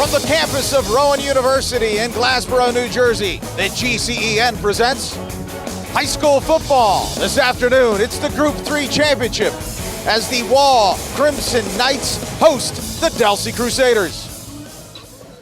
From the campus of Rowan University in Glassboro, New Jersey, the GCEN presents high school football. This afternoon, it's the Group 3 championship as the Wall Crimson Knights host the Delsea Crusaders.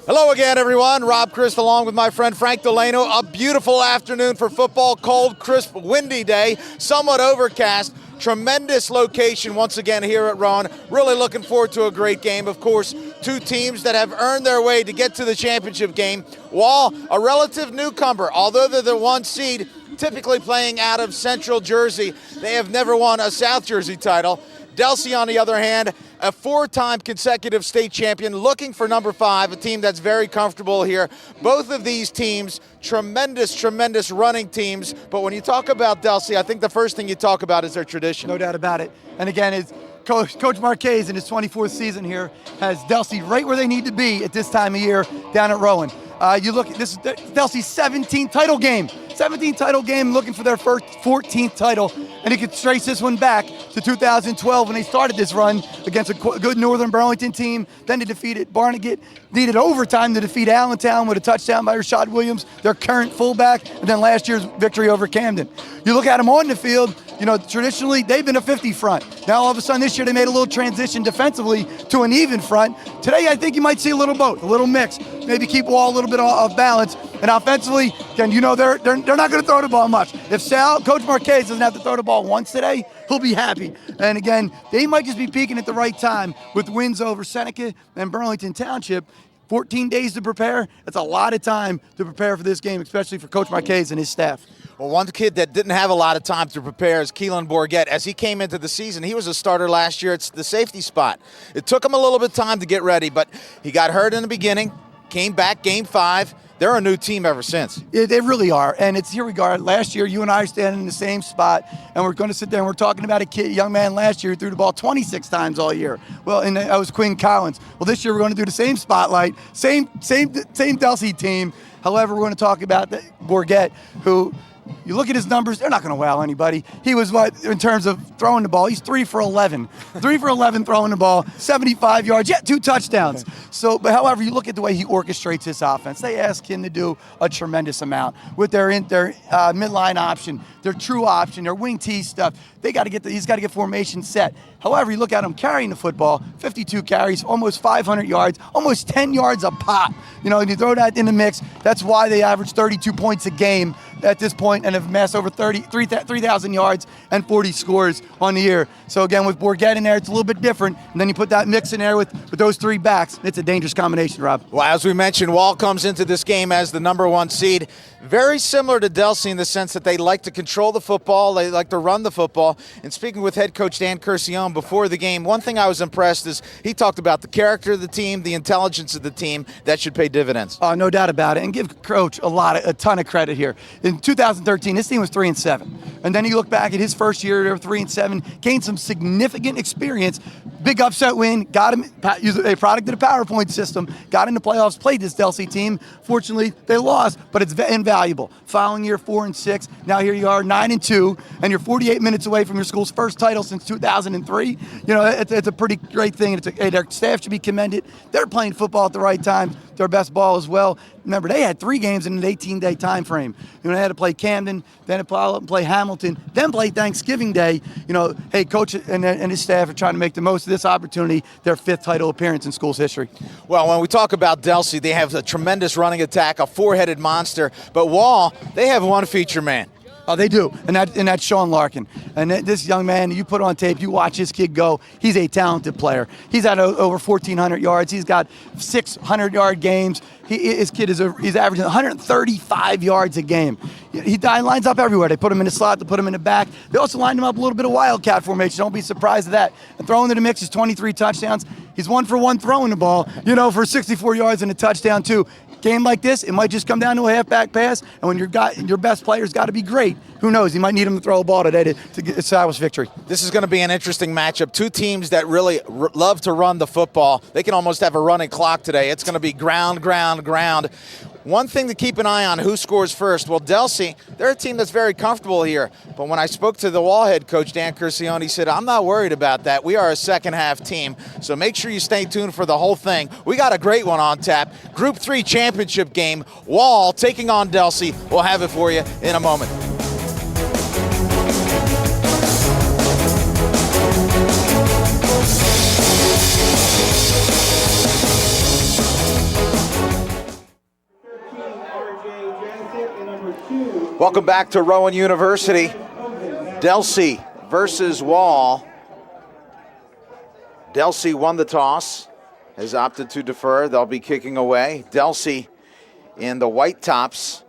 Hello again, everyone. Rob Christ along with my friend Frank DeLano. A beautiful afternoon for football, cold, crisp, windy day, somewhat overcast. Tremendous location once again here at Rowan. Really looking forward to a great game. Of course, two teams that have earned their way to get to the championship game. Wall, a relative newcomer, although they're the one seed, typically playing out of Central Jersey. They have never won a South Jersey title. Delsea, on the other hand, a four-time consecutive state champion, looking for number 5, a team that's very comfortable here. Both of these teams, tremendous running teams. But when you talk about Delsea, I think the first thing you talk about is their tradition. No doubt about it. And again, it's Coach Marquez in his 24th season here has Delsea right where they need to be at this time of year down at Rowan. You look, this is Delsea's 17th title game. 17th title game, looking for their first 14th title. And you can trace this one back to 2012 when they started this run against a good Northern Burlington team. Then they defeated Barnegat, needed overtime to defeat Allentown with a touchdown by Rashad Williams, their current fullback, and then last year's victory over Camden. You look at them on the field, you know, traditionally they've been a 50 front. Now all of a sudden this year they made a little transition defensively to an even front. Today I think you might see a little both, a little mix. Maybe keep Wall a little bit off balance. And offensively, again, you know they're not going to throw the ball much. If Coach Marquez doesn't have to throw the ball once today, he'll be happy. And again, they might just be peaking at the right time with wins over Seneca and Burlington Township. 14 days to prepare, that's a lot of time to prepare for this game, especially for Coach Marquez and his staff. Well, one kid that didn't have a lot of time to prepare is Keelan Bourget. As he came into the season, he was a starter last year. It's the safety spot. It took him a little bit of time to get ready, but he got hurt in the beginning, came back game 5. They're a new team ever since. Yeah, they really are, and it's here we are. Last year, you and I are standing in the same spot, and we're going to sit there and we're talking about a young man last year who threw the ball 26 times all year. Well, and that was Quinn Collins. Well, this year we're going to do the same spotlight, same Delsea team. However, we're going to talk about Bourget, who. You look at his numbers, they're not going to wow anybody. He was in terms of throwing the ball, he's 3 for 11. 3 for 11 throwing the ball, 75 yards, 2 touchdowns. So, but however, you look at the way he orchestrates his offense, they ask him to do a tremendous amount with their midline option, their true option, their wing T stuff. He's got to get formation set. However, you look at him carrying the football, 52 carries, almost 500 yards, almost 10 yards a pop. You know, and you throw that in the mix, that's why they average 32 points a game at this point and have amassed over 3,000 yards and 40 scores on the year. So again, with Bourget in there, it's a little bit different. And then you put that mix in there with those 3 backs. It's a dangerous combination, Rob. Well, as we mentioned, Wall comes into this game as the number 1 seed. Very similar to Delsea in the sense that they like to control the football, they like to run the football. And speaking with head coach Dan Curcione before the game, one thing I was impressed is he talked about the character of the team, the intelligence of the team. That should pay dividends. Oh, no doubt about it. And give Coach a ton of credit here. In 2013, this team was 3-7. And then you look back at hhis first year, they were 3-7, gained some significant experience. Big upset win, got him a product of the PowerPoint system, got in the playoffs, played this Delsea team. Fortunately, they lost, but it's invaluable. Following year, 4-6. Now here you are, 9-2, and you're 48 minutes away from your school's first title since 2003. You know, it's a pretty great thing. Their staff should be commended. They're playing football at the right time. Their best ball as well. Remember, they had 3 games in an 18-day time frame. You know, they had to play Camden, then play Hamilton, then play Thanksgiving Day. You know, hey, Coach and his staff are trying to make the most of this opportunity, their 5th title appearance in school's history. Well, when we talk about Delsea, they have a tremendous running attack, a 4-headed monster. But Wall, they have one feature man. Oh, they do, and that's Sean Larkin. And this young man, you put on tape, you watch this kid go, he's a talented player. He's at over 1,400 yards. He's got 600-yard games. He's averaging 135 yards a game. He lines up everywhere. They put him in the slot, they put him in the back. They also lined him up a little bit of wildcat formation. Don't be surprised at that. And throwing to the mix is 23 touchdowns. He's 1 for 1 throwing the ball, you know, for 64 yards and a touchdown too. Game like this, it might just come down to a halfback pass, and when your best player's got to be great, who knows? You might need him to throw a ball today to establish victory. This is going to be an interesting matchup. 2 teams that really love to run the football. They can almost have a running clock today. It's going to be ground. One thing to keep an eye on, who scores first. Well, Delsea, they're a team that's very comfortable here. But when I spoke to the Wall head coach, Dan Curcione, he said, I'm not worried about that. We are a second-half team, so make sure you stay tuned for the whole thing. We got a great one on tap. Group 3 championship game, Wall taking on Delsea. We'll have it for you in a moment. Welcome back to Rowan University. Delsea versus Wall. Delsea won the toss, has opted to defer. They'll be kicking away. Delsea in the white tops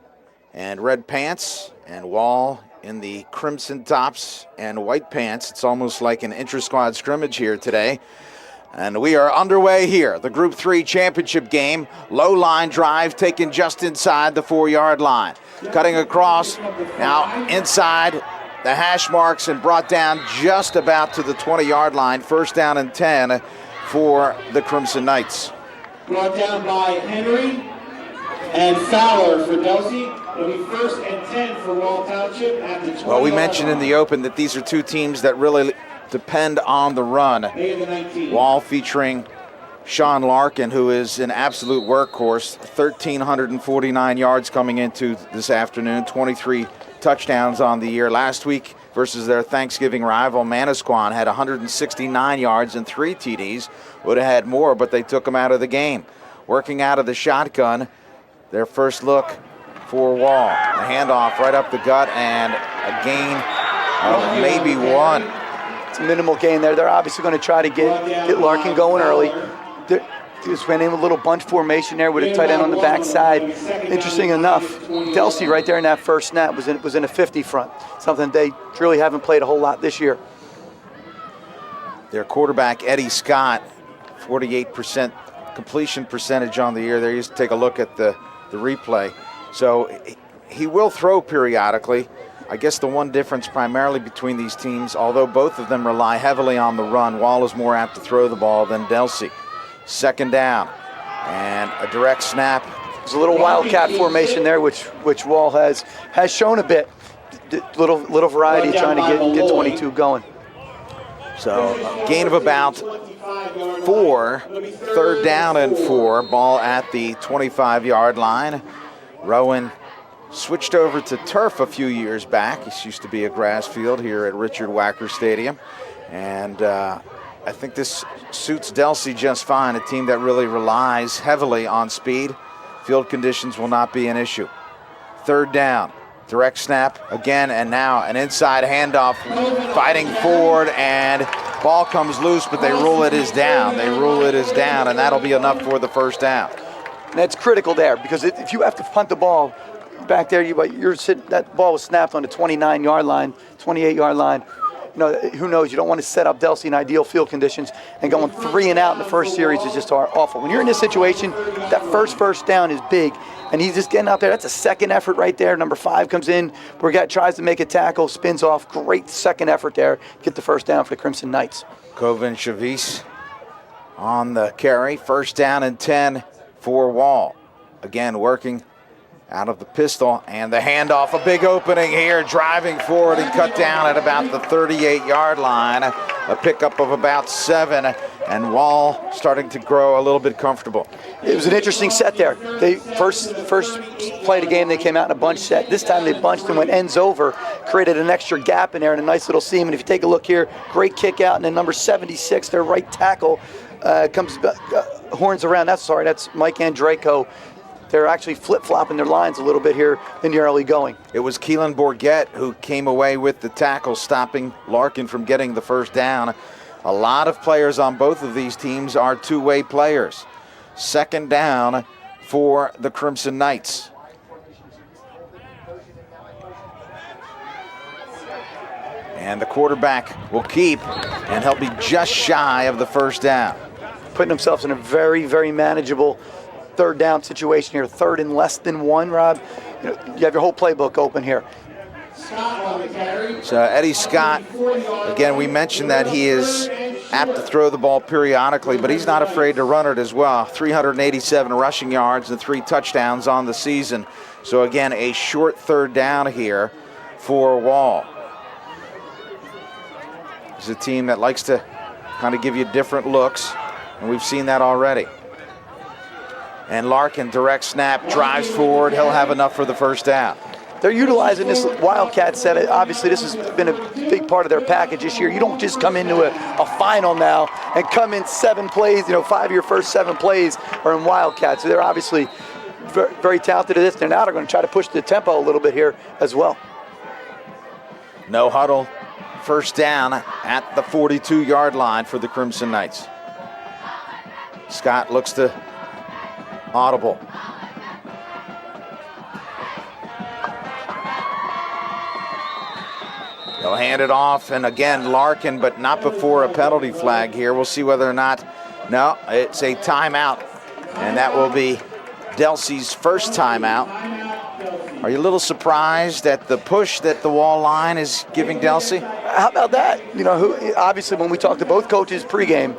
and red pants, and Wall in the crimson tops and white pants. It's almost like an inter-squad scrimmage here today. And we are underway here. The Group 3 championship game. Low line drive taken just inside the 4-yard line. Cutting across, now inside the hash marks and brought down just about to the 20-yard line. First down and 10 for the Crimson Knights. Brought down by Henry and Fowler for Delsea. It'll be first and 10 for Wall Township at the 20-yard line. Well, we mentioned in the open that these are two teams that really depend on the run. Wall featuring Sean Larkin, who is an absolute workhorse. 1,349 yards coming into this afternoon, 23 touchdowns on the year. Last week versus their Thanksgiving rival, Manasquan, had 169 yards and 3 TDs. Would have had more, but they took him out of the game. Working out of the shotgun, their first look for Wall. A handoff right up the gut and a gain of maybe 1. It's a minimal gain there. They're obviously going to try to get Larkin going early. Just ran in with a little bunch formation there with a tight end on the backside. Interesting enough, Delsea right there in that first snap was in a 50 front, something they really haven't played a whole lot this year. Their quarterback, Eddie Scott, 48% completion percentage on the year. There you just take a look at the replay. So he will throw periodically. I guess the one difference primarily between these teams, although both of them rely heavily on the run, Wall is more apt to throw the ball than Delsea. Second down and a direct snap. There's a little wildcat formation there, which Wall has shown a bit. Little variety trying to get 22 going. So a gain of about 4, third down and 4, ball at the 25-yard line. Rowan switched over to turf a few years back. This used to be a grass field here at Richard Wacker Stadium. And I think this suits Delsea just fine, a team that really relies heavily on speed. Field conditions will not be an issue. Third down, direct snap again, and now an inside handoff, fighting forward, and ball comes loose, but they rule it as down. They rule it as down, and that'll be enough for the first down. And that's critical there, because if you have to punt the ball back there, that ball was snapped on the 29-yard line, 28-yard line. You know, who knows? You don't want to set up Delsea in ideal field conditions, and going 3 and out in the first series is just awful. When you're in this situation, that first down is big, and he's just getting out there. That's a second effort right there. Number 5 comes in. Burgett tries to make a tackle, spins off. Great second effort there. Get the first down for the Crimson Knights. Kovin Chavis on the carry. First down and 10 for Wall. Again, working out of the pistol, and the handoff, a big opening here, driving forward and cut down at about the 38-yard line. A pickup of about 7, and Wall starting to grow a little bit comfortable. It was an interesting set there. They first play of the game, they came out in a bunch set. This time they bunched and went ends over, created an extra gap in there and a nice little seam. And if you take a look here, great kick out, and then number 76, their right tackle, comes horns around. That's Mike Andreyko. They're actually flip-flopping their lines a little bit here in the early going. It was Keelan Bourget who came away with the tackle, stopping Larkin from getting the first down. A lot of players on both of these teams are two-way players. Second down for the Crimson Knights. And the quarterback will keep, and he'll be just shy of the first down. Putting themselves in a very, very manageable third down situation here. Third and less than 1, Rob. You have your whole playbook open here. So Eddie Scott, again, we mentioned that he is apt to throw the ball periodically, but he's not afraid to run it as well. 387 rushing yards and 3 touchdowns on the season. So again, a short third down here for Wall. It's a team that likes to kind of give you different looks, and we've seen that already. And Larkin, direct snap, drives forward. He'll have enough for the first down. They're utilizing this Wildcat set. Obviously, this has been a big part of their package this year. You don't just come into a final now and come in 7 plays, 5 of your first 7 plays are in Wildcat. So they're obviously very, very talented at this. Now they're going to try to push the tempo a little bit here as well. No huddle, first down at the 42-yard line for the Crimson Knights. Scott looks to audible. They'll hand it off, and again, Larkin, but not before a penalty flag here. We'll see whether or not, no, it's a timeout, and that will be Delsea's first timeout. Are you a little surprised at the push that the Wall line is giving Delsea? How about that? Obviously, when we talked to both coaches pregame,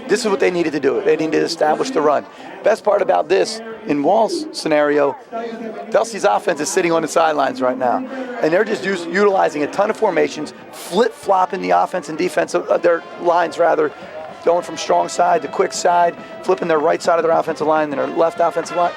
this is what they needed to do. They needed to establish the run. Best part about this, in Wall's scenario, Delsea's offense is sitting on the sidelines right now, and they're just utilizing a ton of formations, flip-flopping the offense and defense, their lines rather, going from strong side to quick side, flipping their right side of their offensive line and their left offensive line.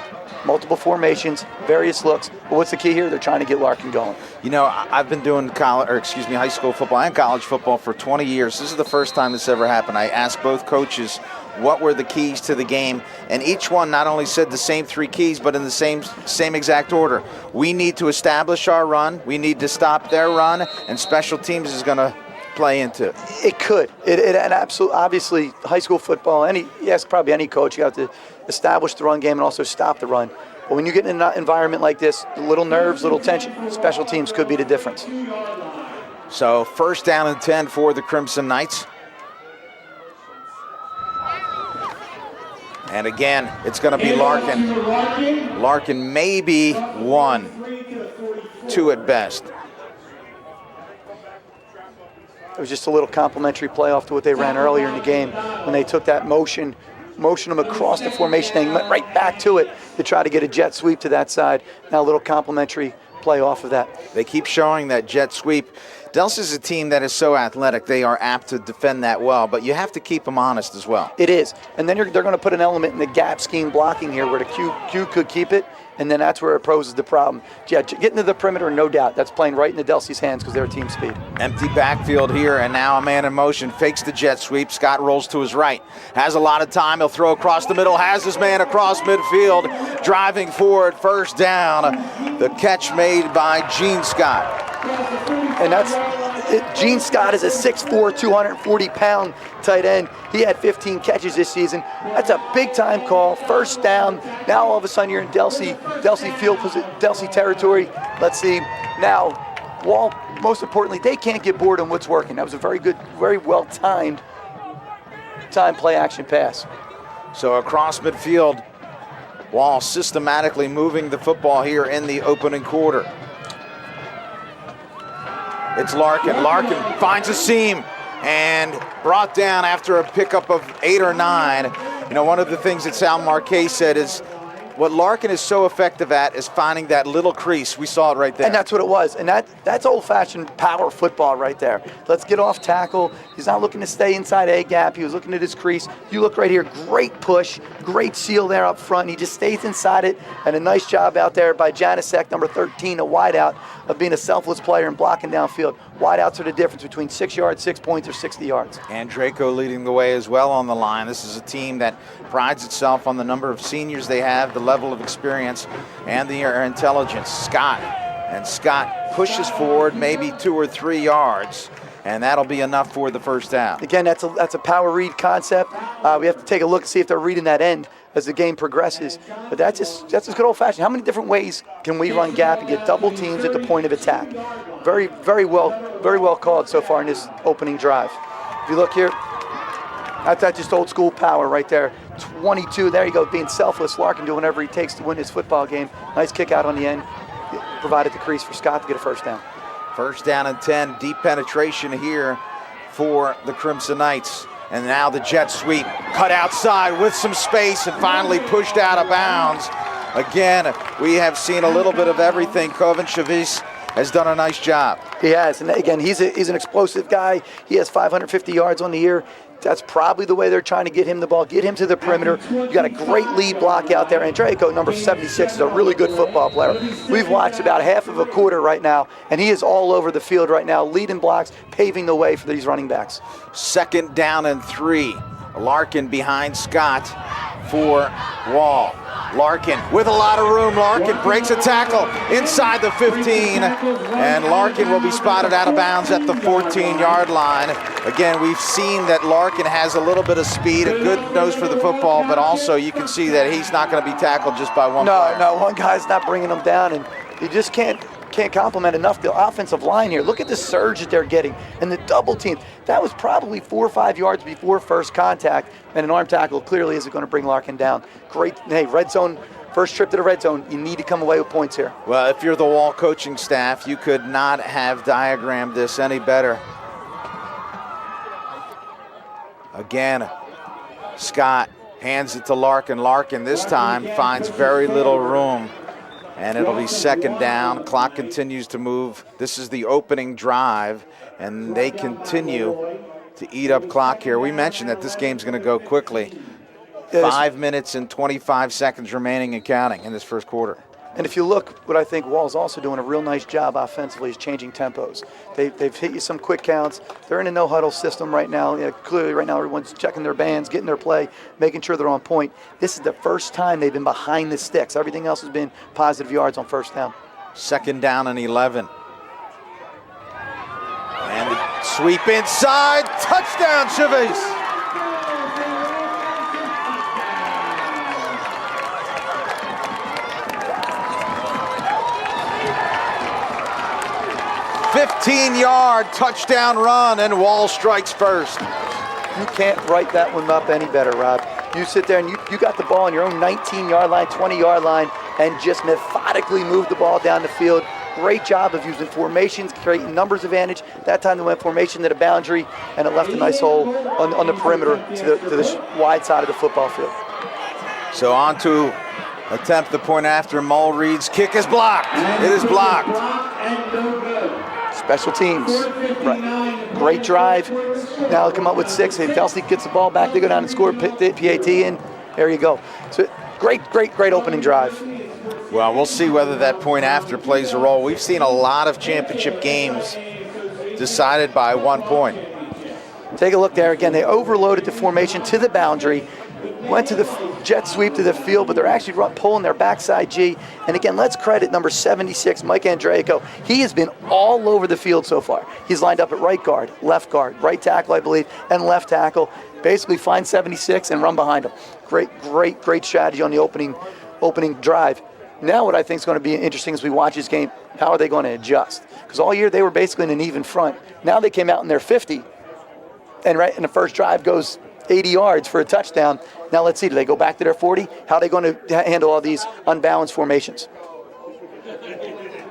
Multiple formations, various looks. But what's the key here? They're trying to get Larkin going. I've been doing high school football and college football for 20 years. This is the first time this ever happened. I asked both coaches what were the keys to the game, and each one not only said the same 3 keys, but in the same exact order. We need to establish our run, we need to stop their run, and special teams is going to play into. It could. And absolutely, obviously, high school football, probably any coach, you have to establish the run game and also stop the run. But when you get in an environment like this, little nerves, little tension, special teams could be the difference. So first down and 10 for the Crimson Knights. And again, it's going to be Larkin. Larkin maybe 1, 2 at best. It was just a little complimentary play off to what they ran earlier in the game when they took that motion them across the formation and went right back to it to try to get a jet sweep to that side. Now a little complimentary play off of that. They keep showing that jet sweep. Delsea is a team that is so athletic. They are apt to defend that well, but you have to keep them honest as well. It is. And then they're going to put an element in the gap scheme blocking here where the Q could keep it, and then that's where it poses the problem. Yeah, getting to the perimeter, no doubt. That's playing right into Delsea's hands because they're team speed. Empty backfield here, and now a man in motion. Fakes the jet sweep. Scott rolls to his right. Has a lot of time. He'll throw across the middle. Has his man across midfield. Driving forward, first down. The catch made by Gene Scott. And Gene Scott is a 6'4", 240-pound tight end. He had 15 catches this season. That's a big-time call. First down. Now all of a sudden you're in Delsea field, Delsea territory. Let's see. Now, Wall, most importantly, they can't get bored on what's working. That was a very good, very well-timed play-action pass. So across midfield, Wall systematically moving the football here in the opening quarter. It's Larkin. Larkin finds a seam and brought down after a pickup of 8 or 9. One of the things that Sal Marquez said is what Larkin is so effective at is finding that little crease. We saw it right there. And that's what it was. And that's old-fashioned power football right there. Let's get off tackle. He's not looking to stay inside A gap. He was looking at his crease. You look right here, great push, great seal there up front. He just stays inside it. And a nice job out there by Janicek, number 13, a wideout, of being a selfless player and blocking downfield. Wideouts are the difference between 6 yards, 6 points, or 60 yards. And Draco leading the way as well on the line. This is a team that prides itself on the number of seniors they have, the level of experience, and their intelligence. Scott pushes forward maybe 2 or 3 yards, and that'll be enough for the first down. Again, that's a power read concept. We have to take a look and see if they're reading that end as the game progresses. But that's just good old-fashioned. How many different ways can we run gap and get double teams at the point of attack? Very, very well called so far in this opening drive. If you look here, that's just old school power right there. 22, there you go, being selfless. Larkin doing whatever he takes to win his football game. Nice kick out on the end. Provided the crease for Scott to get a first down. First down and 10, deep penetration here for the Crimson Knights. And now the jet sweep cut outside with some space and finally pushed out of bounds. Again, we have seen a little bit of everything. Kovacevic has done a nice job. He has, and again, he's an explosive guy. He has 550 yards on the year. That's probably the way they're trying to get him the ball, get him to the perimeter. You got a great lead block out there. And Draco, number 76, is a really good football player. We've watched about half of a quarter right now, and he is all over the field right now, leading blocks, paving the way for these running backs. 2nd down and 3. Larkin behind Scott for Wall. Larkin with a lot of room. Larkin breaks a tackle inside the 15, and Larkin will be spotted out of bounds at the 14-yard line. Again, we've seen that Larkin has a little bit of speed, a good nose for the football, but also you can see that he's not going to be tackled just by one player. No, one guy's not bringing him down, and you just can't compliment enough the offensive line here. Look at the surge that they're getting and the double team. That was probably 4 or 5 yards before first contact, and an arm tackle clearly isn't going to bring Larkin down. Great, hey, red zone, first trip to the red zone. You need to come away with points here. Well, if you're the Wall coaching staff, you could not have diagrammed this any better. Again, Scott hands it to Larkin. Larkin this time finds very little room. And it'll be 2nd down. Clock continues to move. This is the opening drive, and they continue to eat up clock here. We mentioned that this game's going to go quickly. 5 minutes and 25 seconds remaining and counting in this first quarter. And if you look, what I think Wall's also doing a real nice job offensively is changing tempos. They've hit you some quick counts. They're in a no-huddle system right now. Clearly right now everyone's checking their bands, getting their play, making sure they're on point. This is the first time they've been behind the sticks. Everything else has been positive yards on first down. 2nd down and 11. And the sweep inside. Touchdown, Chavez. "15-yard touchdown run, and Wall strikes first." You can't write that one up any better, Rob. You sit there and you got the ball on your own 19-yard line, 20-yard line, and just methodically move the ball down the field. Great job of using formations, creating numbers advantage. That time they went formation to the boundary, and it left a nice hole on the perimeter to the wide side of the football field. So on to attempt the point after. Mulreed's kick is blocked. It is blocked. Special teams. Right. Great drive. Now they come up with 6. If Delsea gets the ball back, they go down and score PAT, and there you go. So great opening drive. Well, we'll see whether that point after plays a role. We've seen a lot of championship games decided by 1 point. Take a look there again. They overloaded the formation to the boundary, went to the jet sweep to the field, but they're actually pulling their backside G. And again, let's credit number 76, Mike Andreico. He has been all over the field so far. He's lined up at right guard, right tackle, I believe, and left tackle. Basically find 76 and run behind him. Great strategy on the opening drive. Now what I think is going to be interesting as we watch this game, how are they going to adjust? Because all year they were basically in an even front. Now they came out in their 50, and the first drive goes 80 yards for a touchdown. Now let's see, do they go back to their 40? How are they going to handle all these unbalanced formations?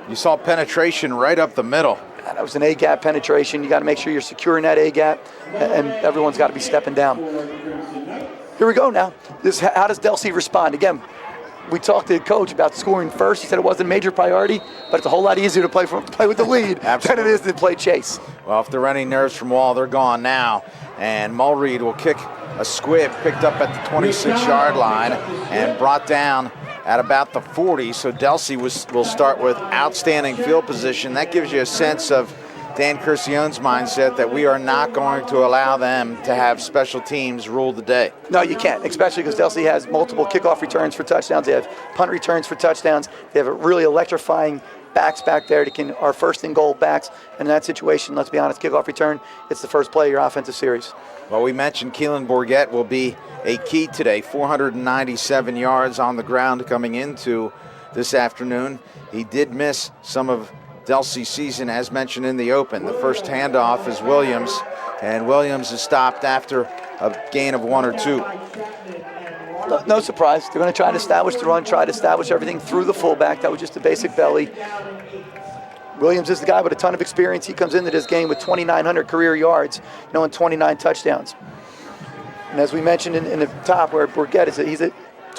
You saw penetration right up the middle. That was an A-gap penetration. You got to make sure you're securing that A-gap, and everyone's got to be stepping down. Here we go now. How does Delsea respond? Again, we talked to the coach about scoring first. He said it wasn't a major priority, but it's a whole lot easier to play with the lead than it is to play chase. Well, if there are any nerves from Wall, they're gone now. And Mulreed will kick a squib, picked up at the 26-yard line and brought down at about the 40. So Delsea will start with outstanding field position. That gives you a sense of Dan Curcione's mindset that we are not going to allow them to have special teams rule the day. No, you can't, especially because Delsea has multiple kickoff returns for touchdowns. They have punt returns for touchdowns. They have a really electrifying backs back there that are first and goal backs. And in that situation, let's be honest, kickoff return, it's the first play of your offensive series. Well, we mentioned Keelan Bourget will be a key today. 497 yards on the ground coming into this afternoon. He did miss some of Delsea's season, as mentioned in the open. The first handoff is Williams, and Williams is stopped after a gain of 1 or 2. No surprise. They're going to try to establish the run, try to establish everything through the fullback. That was just a basic belly. Williams is the guy with a ton of experience. He comes into this game with 2,900 career yards, and 29 touchdowns. And as we mentioned in the top, where Bourget is, he's at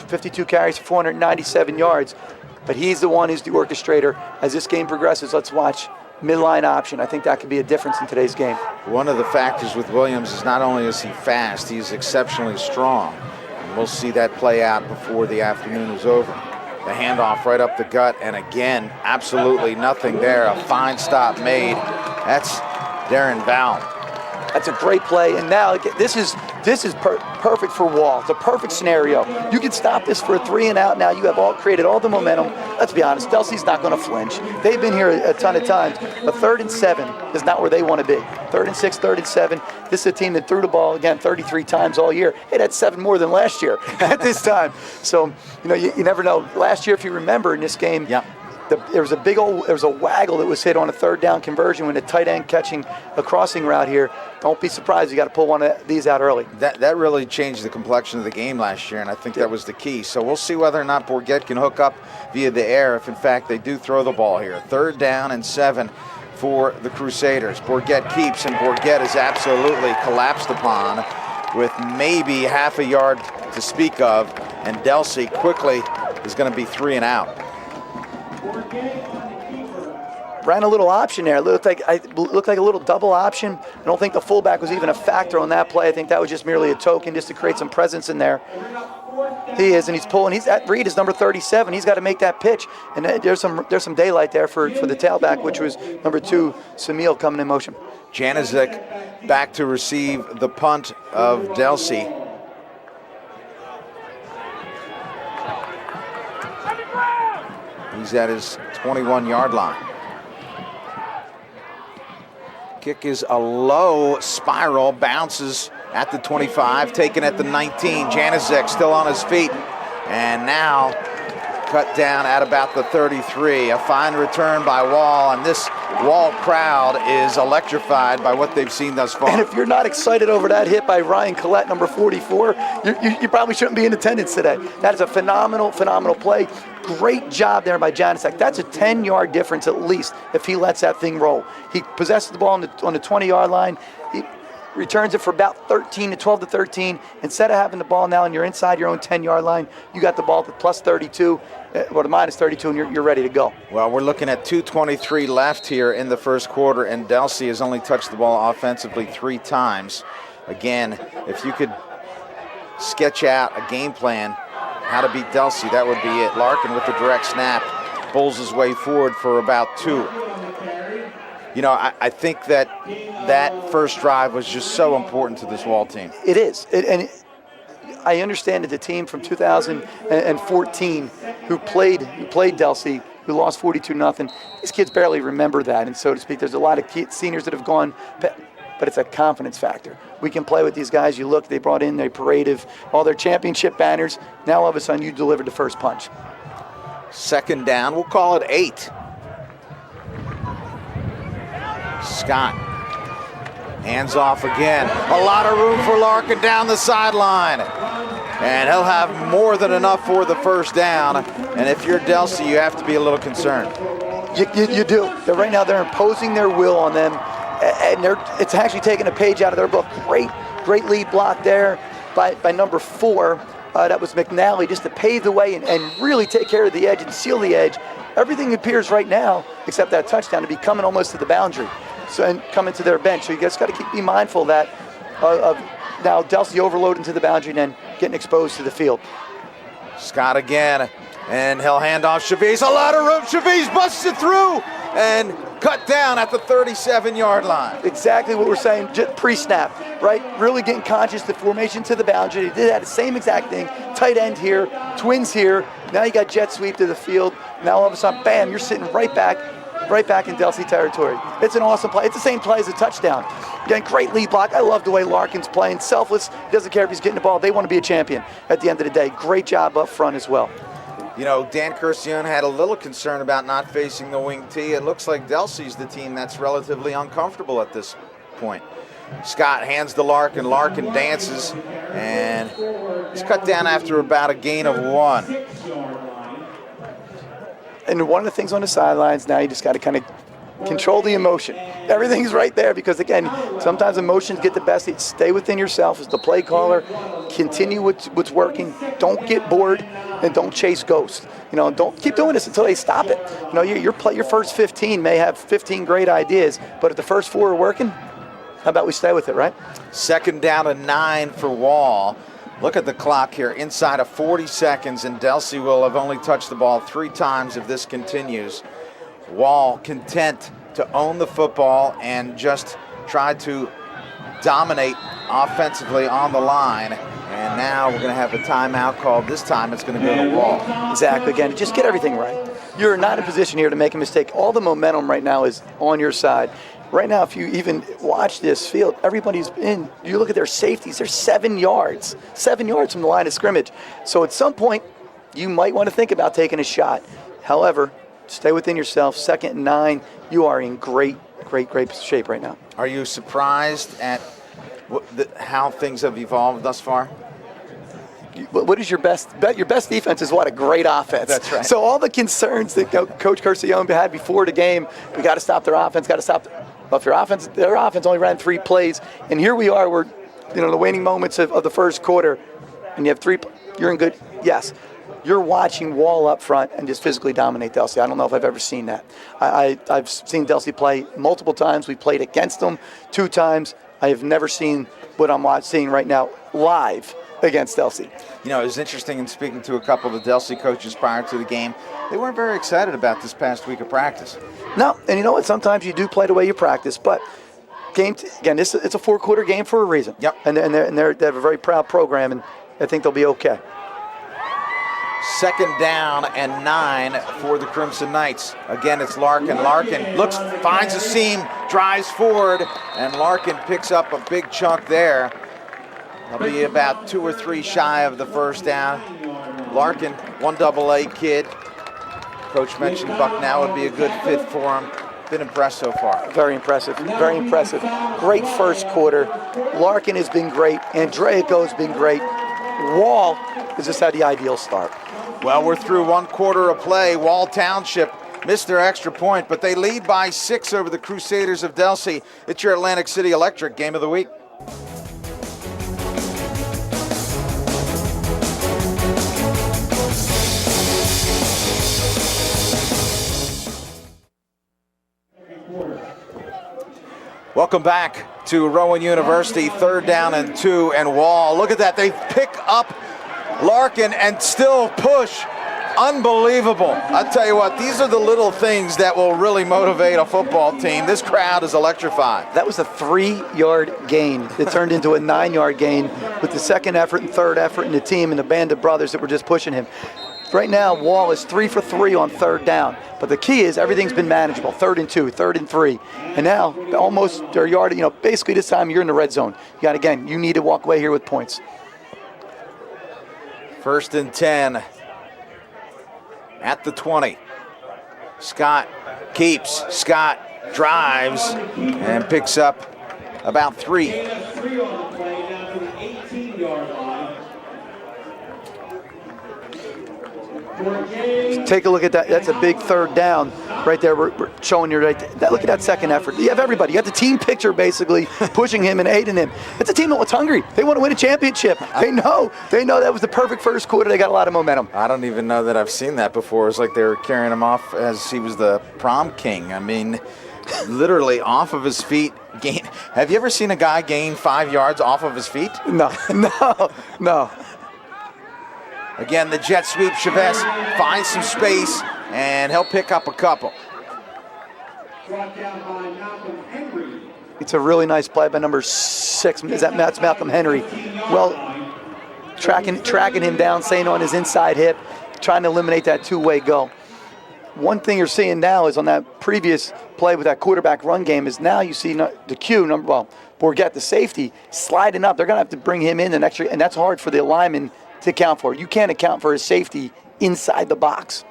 52 carries for 497 yards. But he's the one who's the orchestrator. As this game progresses, let's watch midline option. I think that could be a difference in today's game. One of the factors with Williams is not only is he fast, he's exceptionally strong. And we'll see that play out before the afternoon is over. The handoff right up the gut, and again, absolutely nothing there. A fine stop made. That's Darren Baum. That's a great play, and now this is perfect for Wall. It's a perfect scenario. You can stop this for a 3 and out. Now you have created all the momentum. Let's be honest, Delsea's not going to flinch. They've been here a ton of times. A 3rd and 7 is not where they want to be. 3rd and 6, 3rd and 7. This is a team that threw the ball again 33 times all year. It had 7 more than last year at this time. So you never know. Last year, if you remember in this game. Yep. There was a waggle that was hit on a 3rd down conversion when the tight end catching a crossing route here. Don't be surprised. You got to pull one of these out early. That really changed the complexion of the game last year, and I think that was the key. So we'll see whether or not Bourget can hook up via the air if, in fact, they do throw the ball here. 3rd down and 7 for the Crusaders. Bourget keeps, and Bourget is absolutely collapsed upon with maybe half a yard to speak of, and Delsea quickly is going to be 3 and out. Ran a little option there. It looked like a little double option. I don't think the fullback was even a factor on that play. I think that was just merely a token just to create some presence in there. He is, and he's pulling. Reed is number 37. He's got to make that pitch. And there's some daylight there for the tailback, which was number 2, Samil, coming in motion. Janicek back to receive the punt of Delsea. He's at his 21-yard line. Kick is a low spiral, bounces at the 25, taken at the 19. Janicek still on his feet, and now cut down at about the 33. A fine return by Wall, and this Wall crowd is electrified by what they've seen thus far. And if you're not excited over that hit by Ryan Collette, number 44, you probably shouldn't be in attendance today. That is a phenomenal play. Great job there by Janicek. That's a 10-yard difference at least if he lets that thing roll. He possesses the ball on the 20-yard line. He returns it for about 12 to 13. Instead of having the ball now and you're inside your own 10-yard line, you got the ball at plus 32, or the minus 32, and you're ready to go. Well, we're looking at 2:23 left here in the first quarter, and Delsea has only touched the ball offensively 3 times. Again, if you could sketch out a game plan how to beat Delsea, that would be it. Larkin with the direct snap pulls his way forward for about 2. I think that first drive was just so important to this Wall team. It is. I understand that the team from 2014 who played Delsea, who lost 42-0, these kids barely remember that, and so to speak. There's a lot of seniors that have gone, but it's a confidence factor. We can play with these guys. You look, they brought in their parade of all their championship banners. Now all of a sudden you delivered the first punch. 2nd down, we'll call it 8. Scott, hands off again. A lot of room for Larkin down the sideline. And he'll have more than enough for the first down. And if you're Delsea, you have to be a little concerned. You do. Right now they're imposing their will on them. And it's actually taking a page out of their book. Great lead block there by number 4. That was McNally, just to pave the way and really take care of the edge and seal the edge. Everything appears right now, except that touchdown, to be coming almost to the boundary. So, and coming to their bench. So you guys got to be mindful of that. Now Delsea overloading to the boundary and then getting exposed to the field. Scott again, and he'll hand off Chavis. A lot of room. Chavis busts it through and cut down at the 37-yard line. Exactly what we're saying, just pre-snap, right? Really getting conscious, the formation to the boundary. They did that same exact thing. Tight end here, twins here. Now you got jet sweep to the field. Now all of a sudden, bam, you're sitting right back in Delsea territory. It's an awesome play. It's the same play as a touchdown. Again, great lead block. I love the way Larkin's playing. Selfless. He doesn't care if he's getting the ball. They want to be a champion at the end of the day. Great job up front as well. Dan Curcione had a little concern about not facing the wing T. It looks like Delsea's the team that's relatively uncomfortable at this point. Scott hands to Larkin. Larkin dances, and it's cut down after about a gain of 1. And one of the things on the sidelines now, you just got to kind of Control the emotion. Everything's right there because, again, sometimes emotions get the best. Stay within yourself as the play caller. Continue what's working. Don't get bored and don't chase ghosts. Don't keep doing this until they stop it. Your first 15 may have 15 great ideas, but if the first 4 are working, how about we stay with it, right? 2nd down and 9 for Wall. Look at the clock here. Inside of 40 seconds, and Delsea will have only touched the ball 3 times if this continues. Wall content to own the football and just try to dominate offensively on the line. And now we're going to have a timeout called. This time it's going to go to Wall. Exactly. Again, just get everything right. You're not in a position here to make a mistake. All the momentum right now is on your side. Right now, if you even watch this field, everybody's in. You look at their safeties, they're 7 yards. 7 yards from the line of scrimmage. So at some point, you might want to think about taking a shot. However, stay within yourself. 2nd and 9, you are in great shape right now. Are you surprised at how things have evolved thus far? What is your best bet? Your best defense is what? A great offense. That's right. So all the concerns that Coach Curcione had before the game, we got to stop their offense, Well, if their offense only ran 3 plays, and here we are, we're, the waning moments of the first quarter, and you have 3, you're in good, yes. You're watching Wall up front and just physically dominate Delsea. I don't know if I've ever seen that. I've seen Delsea play multiple times. We played against them 2 times. I have never seen what I'm seeing right now live against Delsea. It was interesting in speaking to a couple of the Delsea coaches prior to the game. They weren't very excited about this past week of practice. No, and you know what? Sometimes you do play the way you practice, but again, it's a 4-quarter game for a reason. Yep. And they have a very proud program, and I think they'll be okay. 2nd down and 9 for the Crimson Knights. Again, it's Larkin. Larkin finds a seam, drives forward, and Larkin picks up a big chunk there. He'll be about 2 or 3 shy of the first down. Larkin, 1AA kid. Coach mentioned Bucknell would be a good fit for him. Been impressed so far. Very impressive. Very impressive. Great first quarter. Larkin has been great. Andreyko's been great. Wall has just had the ideal start. Well, we're through 1 quarter of play. Wall Township missed their extra point, but they lead by 6 over the Crusaders of Delsea. It's your Atlantic City Electric Game of the Week. Welcome back to Rowan University. 3rd down and 2, and Wall. Look at that. They pick up Larkin and still push. Unbelievable. I tell you what, these are the little things that will really motivate a football team. This crowd is electrified. That was a 3-yard gain. It turned into a 9-yard gain with the 2nd effort and 3rd effort in the team and the band of brothers that were just pushing him. Right now, Wall is 3 for 3 on 3rd down. But the key is everything's been manageable. 3rd and 2, 3rd and 3. And now, almost their yard, basically this time you're in the red zone. You need to walk away here with points. 1st and 10 at the 20. Scott keeps. Scott drives and picks up about 3. Take a look at that. That's a big 3rd down right there. We're showing you right there. Look at that 2nd effort. You have everybody. You got the team picture basically pushing him and aiding him. It's a team that was hungry. They want to win a championship. They know that was the perfect first quarter. They got a lot of momentum. I don't even know that I've seen that before. It's like they were carrying him off as he was the prom king. I mean, literally off of his feet. Have you ever seen a guy gain 5 yards off of his feet? No. Again, the jet sweep. Chavez finds some space, and he'll pick up a couple. It's a really nice play by number 6. That's Malcolm Henry. Well, tracking him down, staying on his inside hip, trying to eliminate that 2-way go. One thing you're seeing now is on that previous play with that quarterback run game is now you see the Q, Bourget, the safety, sliding up. They're going to have to bring him in and that's hard for the lineman to account for. You can't account for his safety inside the box.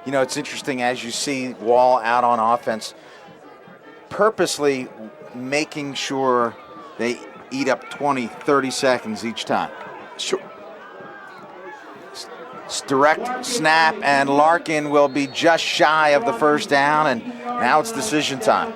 It's interesting as you see Wall out on offense, purposely making sure they eat up 20, 30 seconds each time. Sure. direct snap, and Larkin will be just shy of the first down, and now it's decision time.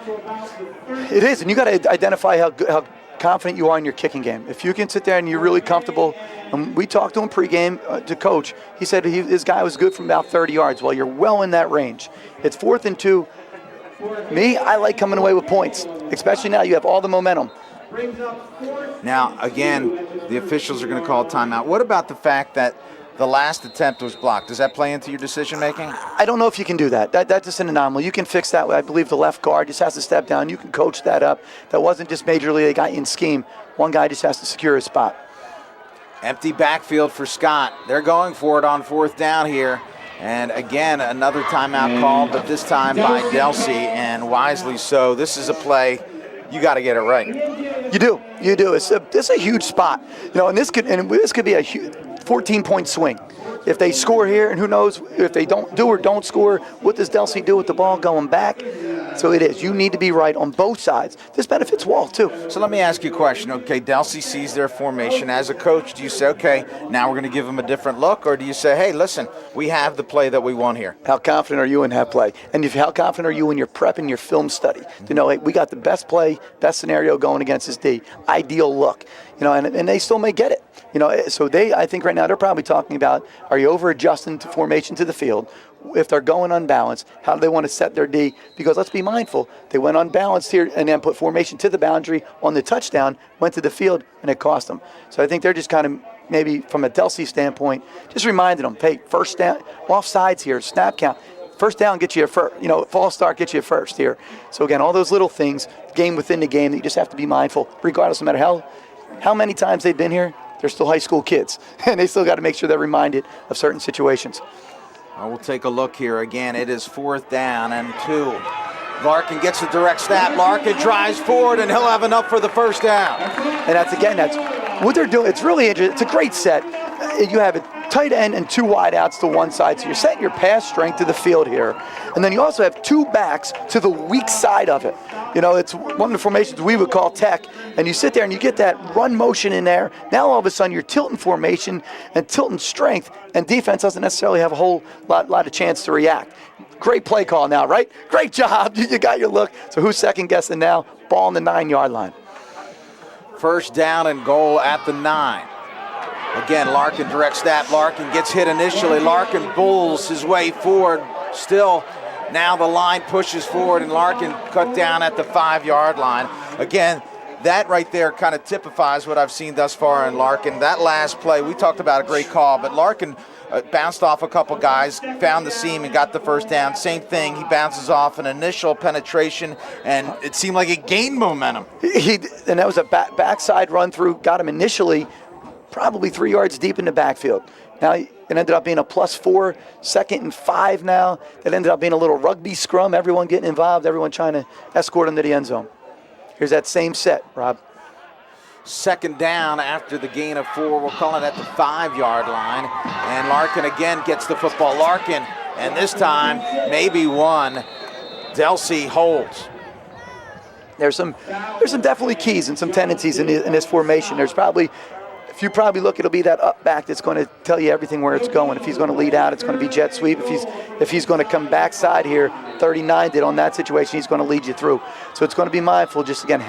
It is, and you got to identify how confident you are in your kicking game. If you can sit there and you're really comfortable, and we talked to him pregame to coach, he said his guy was good from about 30 yards. Well, you're well in that range. It's 4th and 2. Me, I like coming away with points, especially now you have all the momentum. Now, again, the officials are going to call a timeout. What about the fact that the last attempt was blocked? Does that play into your decision making? I don't know if you can do that. That's just an anomaly. You can fix that. I believe the left guard just has to step down. You can coach that up. That wasn't just majorly they got in scheme. One guy just has to secure his spot. Empty backfield for Scott. They're going for it on 4th down here. And again, another timeout called, but this time by Delsea, and wisely so. This is a play you got to get it right. You do. This is a huge spot. And this could be a huge 14-point swing. If they score here, and who knows if they don't score, what does Delsea do with the ball going back? So it is. You need to be right on both sides. This benefits Wall, too. So let me ask you a question. Okay, Delsea sees their formation. As a coach, do you say, okay, now we're going to give them a different look? Or do you say, hey, listen, we have the play that we want here? How confident are you in that play? And how confident are you in your prep and your film study? To know, hey, we got the best play, best scenario going against this D. Ideal look. And they still may get it. So I think right now they're probably talking about, are you over-adjusting to formation to the field? If they're going unbalanced, how do they want to set their D? Because let's be mindful, they went unbalanced here and then put formation to the boundary on the touchdown, went to the field, and it cost them. So I think they're just kind of maybe from a Delsea standpoint, just reminding them, hey, first down, offsides here, snap count. First down gets you a first, false start gets you a first here. So again, all those little things, game within the game that you just have to be mindful, regardless, no matter how many times they've been here, they're still high school kids, and they still got to make sure they're reminded of certain situations. We'll take a look here. Again, it is 4th down and 2. Larkin gets the direct snap. Larkin drives forward, and he'll have enough for the first down. And that's what they're doing. It's really interesting. It's a great set. You have a tight end and 2 wideouts to one side, so you're setting your pass strength to the field here. And then you also have 2 backs to the weak side of it. It's one of the formations we would call tech, and you sit there and you get that run motion in there. Now all of a sudden you're tilting formation and tilting strength, and defense doesn't necessarily have a whole lot of chance to react. Great play call now, right? Great job. You got your look. So who's second guessing now? Ball on the 9-yard line. First down and goal at the 9. Again, Larkin direct snap. Larkin gets hit initially. Larkin bulls his way forward. Still, now the line pushes forward, and Larkin cut down at the 5-yard line. Again, that right there kind of typifies what I've seen thus far in Larkin. That last play, we talked about a great call, but Larkin bounced off a couple guys, found the seam, and got the first down. Same thing, he bounces off an initial penetration, and it seemed like it gained momentum. And that was a backside run through, got him initially probably 3 yards deep in the backfield. Now it ended up being a +4, 2nd and 5 now. It ended up being a little rugby scrum, everyone getting involved, everyone trying to escort him to the end zone. Here's that same set, Rob. 2nd down after the gain of 4. We'll call it at the 5-yard line. And Larkin again gets the football. Larkin, and this time, maybe one. Delsea holds. There's some definitely keys and some tendencies in this formation. If you probably look, it'll be that up back that's going to tell you everything where it's going. If he's going to lead out, it's going to be jet sweep. If he's going to come backside here, 39 did on that situation, he's going to lead you through. So it's going to be mindful, just again,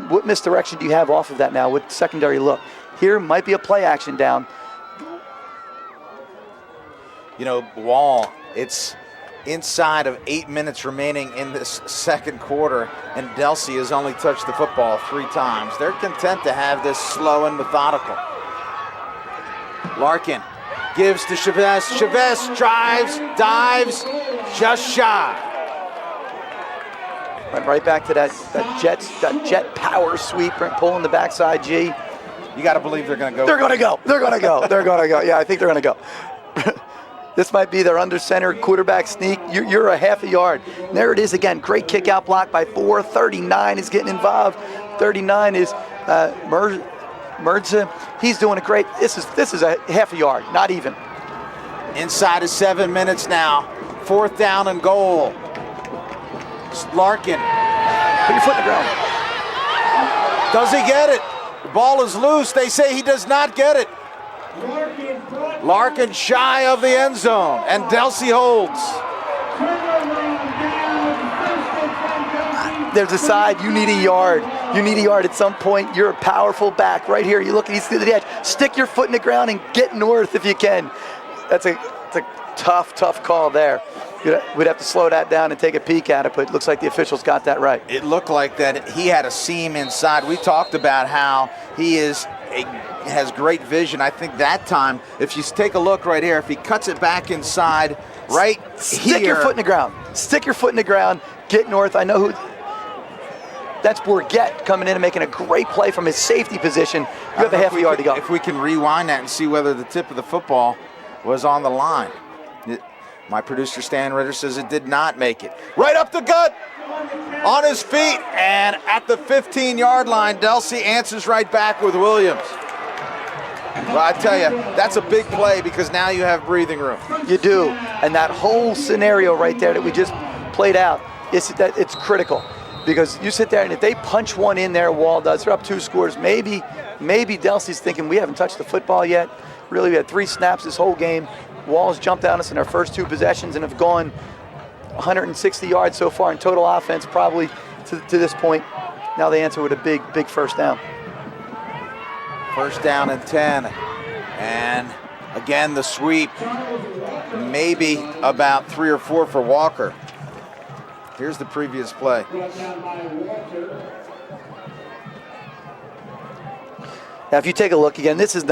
what misdirection do you have off of that now? What secondary look? Here might be a play action down. Wall, it's inside of 8 minutes remaining in this second quarter, and Delsea has only touched the football 3 times. They're content to have this slow and methodical. Larkin gives to Chavez. Chavez drives, dives, just shy. Went right back to that jet power sweep, pulling the backside G. You got to believe they're going to go. They're going to go. They're going to go. They're going to go. Yeah, I think they're going to go. This might be their under center quarterback sneak. You're a half a yard. And there it is again. Great kick out block by 4. 39 is getting involved. 39 is Merza. He's doing it great. This is a half a yard, not even. Inside of 7 minutes now. 4th down and goal. Larkin. Put your foot in the ground. Does he get it? The ball is loose. They say he does not get it. Larkin brought Larkin shy of the end zone, and Delsea holds. There's a side, you need a yard. You need a yard at some point. You're a powerful back. Right here, you look at, he's to the edge. Stick your foot in the ground and get north if you can. It's a tough call there. We'd have to slow that down and take a peek at it, but it looks like the officials got that right. It looked like that he had a seam inside. We talked about how he has great vision. I think that time, if you take a look right here, if he cuts it back inside right here. Stick your foot in the ground. Stick your foot in the ground. Get north. I know who. That's Bourget coming in and making a great play from his safety position. You have a half a yard to go. If we can rewind that and see whether the tip of the football was on the line. My producer Stan Ritter says it did not make it. Right up the gut, on his feet, and at the 15-yard line, Delsea answers right back with Williams. Well, I tell you, that's a big play because now you have breathing room. You do, and that whole scenario right there that we just played out, it's critical. Because you sit there and if they punch one in there, Wall does, they're up 2 scores. Maybe Delsea's thinking we haven't touched the football yet. Really, we had 3 snaps this whole game. Wall's jumped on us in our first 2 possessions and have gone 160 yards so far in total offense, probably to this point. Now they answer with a big first down. First down and 10. And again, the sweep. Maybe about 3 or 4 for Walker. Here's the previous play. Now, if you take a look again, this is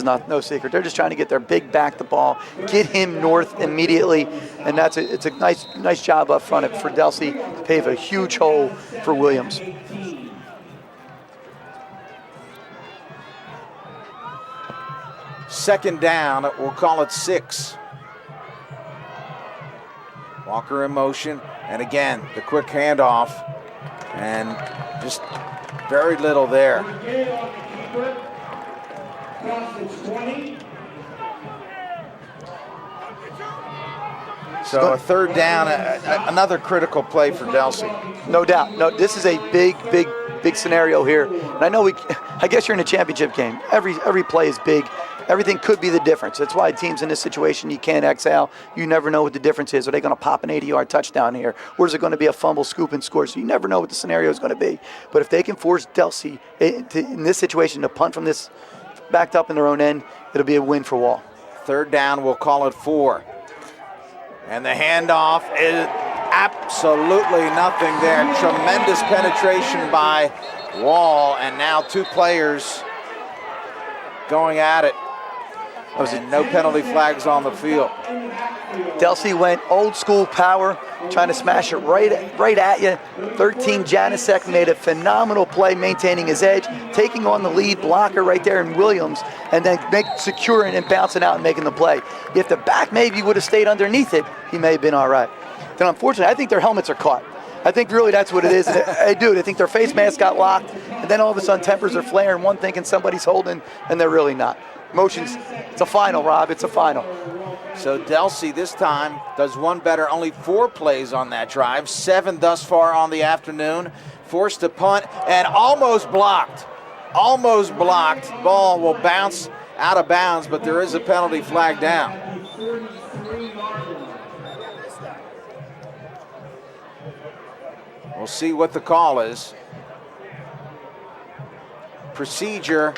not no secret. They're just trying to get their big back the ball, get him north immediately, and it's a nice job up front for Delsea to pave a huge hole for Williams. Second down, we'll call it 6. Walker in motion, and again, the quick handoff, and just very little there. So a third down, another critical play for Delsea. No doubt. No, this is a big scenario here. And I guess you're in a championship game. Every play is big. Everything could be the difference. That's why teams in this situation, you can't exhale. You never know what the difference is. Are they going to pop an 80-yard touchdown here? Or is it going to be a fumble, scoop, and score? So you never know what the scenario is going to be. But if they can force Delsea in this situation to punt from this backed up in their own end, it'll be a win for Wall. Third down, we'll call it 4. And the handoff is absolutely nothing there. Tremendous penetration by Wall, and now 2 players going at it. And no penalty flags on the field. Delsea went old school power, trying to smash it right at you. 13 Janicek made a phenomenal play maintaining his edge, taking on the lead blocker right there in Williams, and then securing and bouncing out and making the play. If the back maybe would have stayed underneath it, he may have been all right. Then unfortunately, I think their helmets are caught. I think really that's what it is. I think their face masks got locked, and then all of a sudden tempers are flaring, one thinking somebody's holding, and they're really not. Motions, it's a final, Rob, it's a final. So Delsea this time does one better, only 4 plays on that drive, 7 thus far on the afternoon. Forced to punt and almost blocked. Almost blocked. Ball will bounce out of bounds, but there is a penalty flag down. We'll see what the call is. Procedure,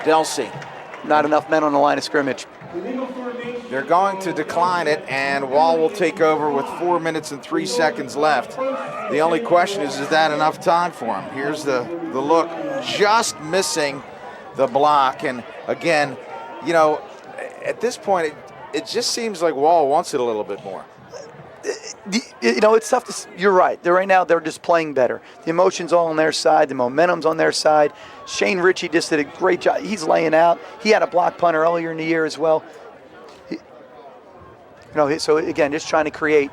Delsea. Not enough men on the line of scrimmage. They're going to decline it, and Wall will take over with 4 minutes and 3 seconds left. The only question is that enough time for him? Here's the look, just missing the block. And again, at this point, it just seems like Wall wants it a little bit more. It's tough you're right. Right now, they're just playing better. The emotion's all on their side. The momentum's on their side. Shane Ritchie just did a great job. He's laying out. He had a block punt earlier in the year as well. So again, just trying to create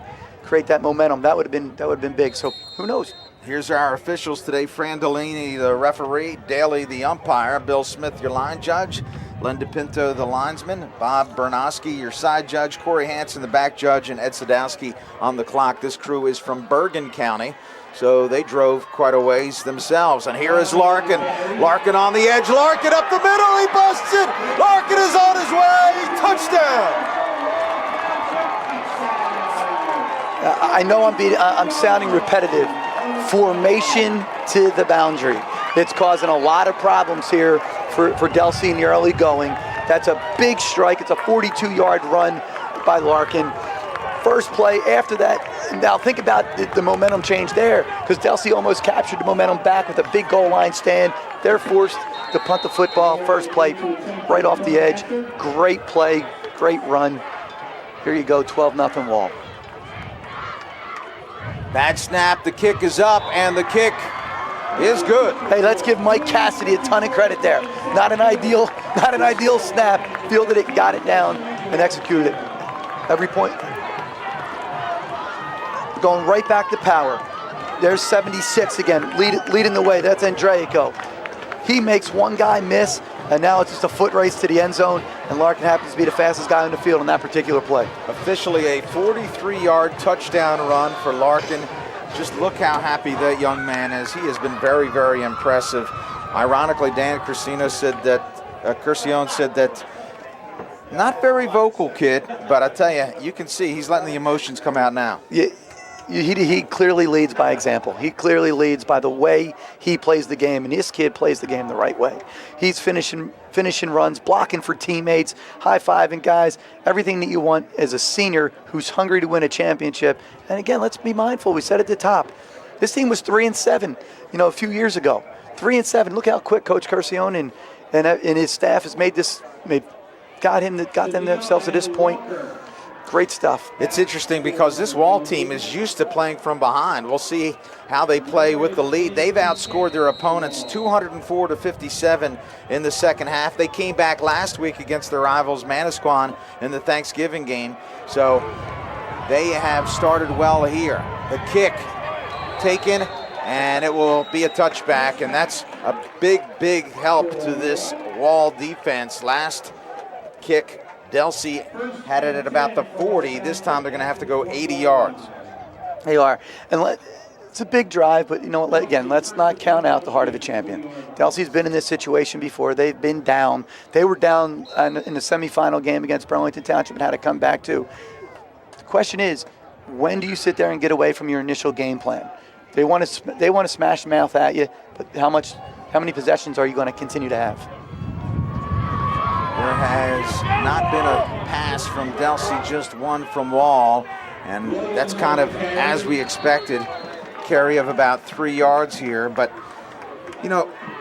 that momentum. That would have been big. So who knows? Here's our officials today. Fran Delaney, the referee. Daly, the umpire. Bill Smith, your line judge. Linda Pinto, the linesman. Bob Bernowski, your side judge. Corey Hansen, the back judge. And Ed Sadowski on the clock. This crew is from Bergen County. so they drove quite a ways themselves. And here is Larkin. Larkin on the edge. Larkin up the middle. He busts it. Larkin is on his way. Touchdown. I know I'm sounding repetitive. Formation to the boundary. It's causing a lot of problems here for Delsea in the early going. That's a big strike. It's a 42-yard run by Larkin. First play after that, now think about the momentum change there, because Delsea almost captured the momentum back with a big goal line stand. They're forced to punt the football. First play right off the edge. Great play, great run. Here you go, 12-0 Wall. Bad snap, the kick is up, and the kick is good. Hey, let's give Mike Cassidy a ton of credit there. Not an ideal snap. Fielded it, got it down, and executed it. Every point. Going right back to power. There's 76 again, leading the way. That's Andreico. He makes one guy miss, and now it's just a foot race to the end zone, and Larkin happens to be the fastest guy on the field on that particular play. Officially a 43-yard touchdown run for Larkin. Just look how happy that young man is. He has been very, very impressive. Ironically, Dan Curcione said that not very vocal kid, but I tell you, you can see he's letting the emotions come out now. Yeah. He clearly leads by example. He clearly leads by the way he plays the game, and this kid plays the game the right way. He's finishing runs, blocking for teammates, high-fiving guys, everything that you want as a senior who's hungry to win a championship. And again, let's be mindful. We said at the top, this team was 3-7, a few years ago. 3-7. Look how quick Coach Curcione and his staff has got them themselves to this point. Great stuff. It's interesting because this Wall team is used to playing from behind. We'll see how they play with the lead. They've outscored their opponents 204-57 in the second half. They came back last week against their rivals Manasquan in the Thanksgiving game. So they have started well here. The kick taken, and it will be a touchback, and that's a big, big help to this Wall defense. Last kick, Delsea had it at about the 40. This time they're going to have to go 80 yards. They are. And it's a big drive, but again, let's not count out the heart of a champion. Delsea's been in this situation before. They've been down. They were down in the semifinal game against Burlington Township and had to come back too. The question is, when do you sit there and get away from your initial game plan? They want to smash mouth at you, but how many possessions are you going to continue to have? There has not been a pass from Delsea, just one from Wall, and that's kind of as we expected. Carry of about 3 yards here, but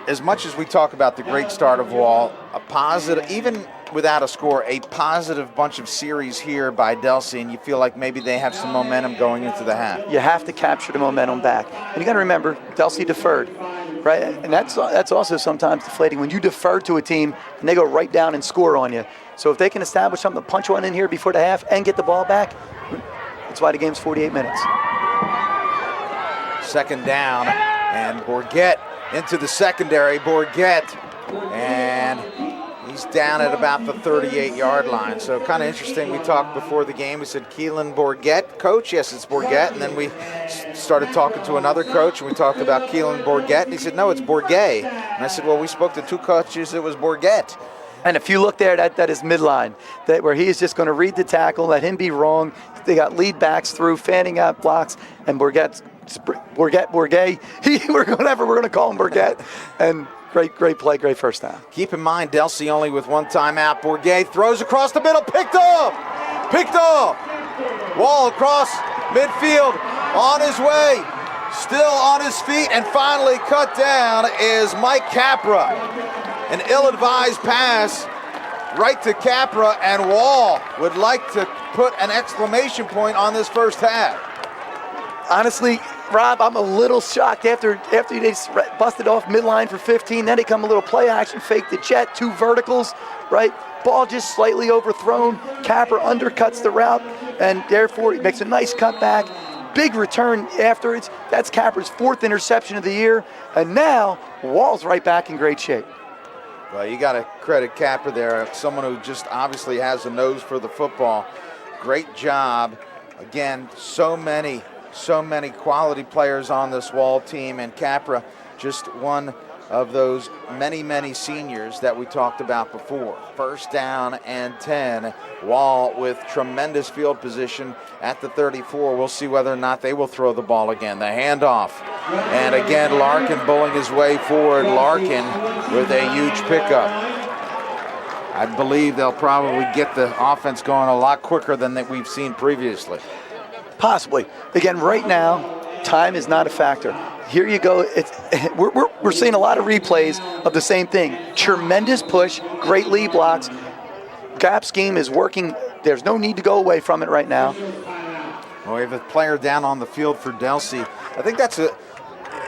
as much as we talk about the great start of Wall, a positive, even without a score, a positive bunch of series here by Delsea, and you feel like maybe they have some momentum going into the half. You have to capture the momentum back, and you got to remember, Delsea deferred. Right, and that's also sometimes deflating when you defer to a team and they go right down and score on you. So if they can establish something, punch one in here before the half and get the ball back, that's why the game's 48 minutes. Second down, and Bourget into the secondary. Bourget, and he's down at about the 38-yard line. So kind of interesting. We talked before the game. We said Keelan Bourget, coach. Yes, it's Bourget. And then we started talking to another coach, and we talked about Keelan Bourget. And he said, no, it's Bourget. And I said, well, we spoke to two coaches. It was Bourget. And if you look there, that is midline, where he is just going to read the tackle, let him be wrong. They got lead backs through, fanning out blocks, and Bourget. We're going to call him Bourget. And great play, great first down. Keep in mind, Delsea only with one timeout. Bourget throws across the middle, picked up. Wall across midfield, on his way, still on his feet, and finally cut down is Mike Capra. An ill-advised pass right to Capra, and Wall would like to put an exclamation point on this first half. Honestly, Rob, I'm a little shocked after they busted off midline for 15. Then they come a little play action, fake the jet, two verticals, right? Ball just slightly overthrown. Capper undercuts the route, and therefore he makes a nice cutback. Big return afterwards. That's Capper's fourth interception of the year. And now Wall's right back in great shape. Well, you got to credit Capper there, someone who just obviously has a nose for the football. Great job. Again, so many So many quality players on this Wall team, and Capra just one of those many, many seniors that we talked about before. First down and 10. Wall with tremendous field position at the 34. We'll see whether or not they will throw the ball again. The handoff. And again, Larkin bowling his way forward. Larkin with a huge pickup. I believe they'll probably get the offense going a lot quicker than that we've seen previously. Possibly. Again, right now, time is not a factor. Here you go. We're seeing a lot of replays of the same thing. Tremendous push, great lead blocks. Gap scheme is working. There's no need to go away from it right now. Well, we have a player down on the field for Delsea. I think that's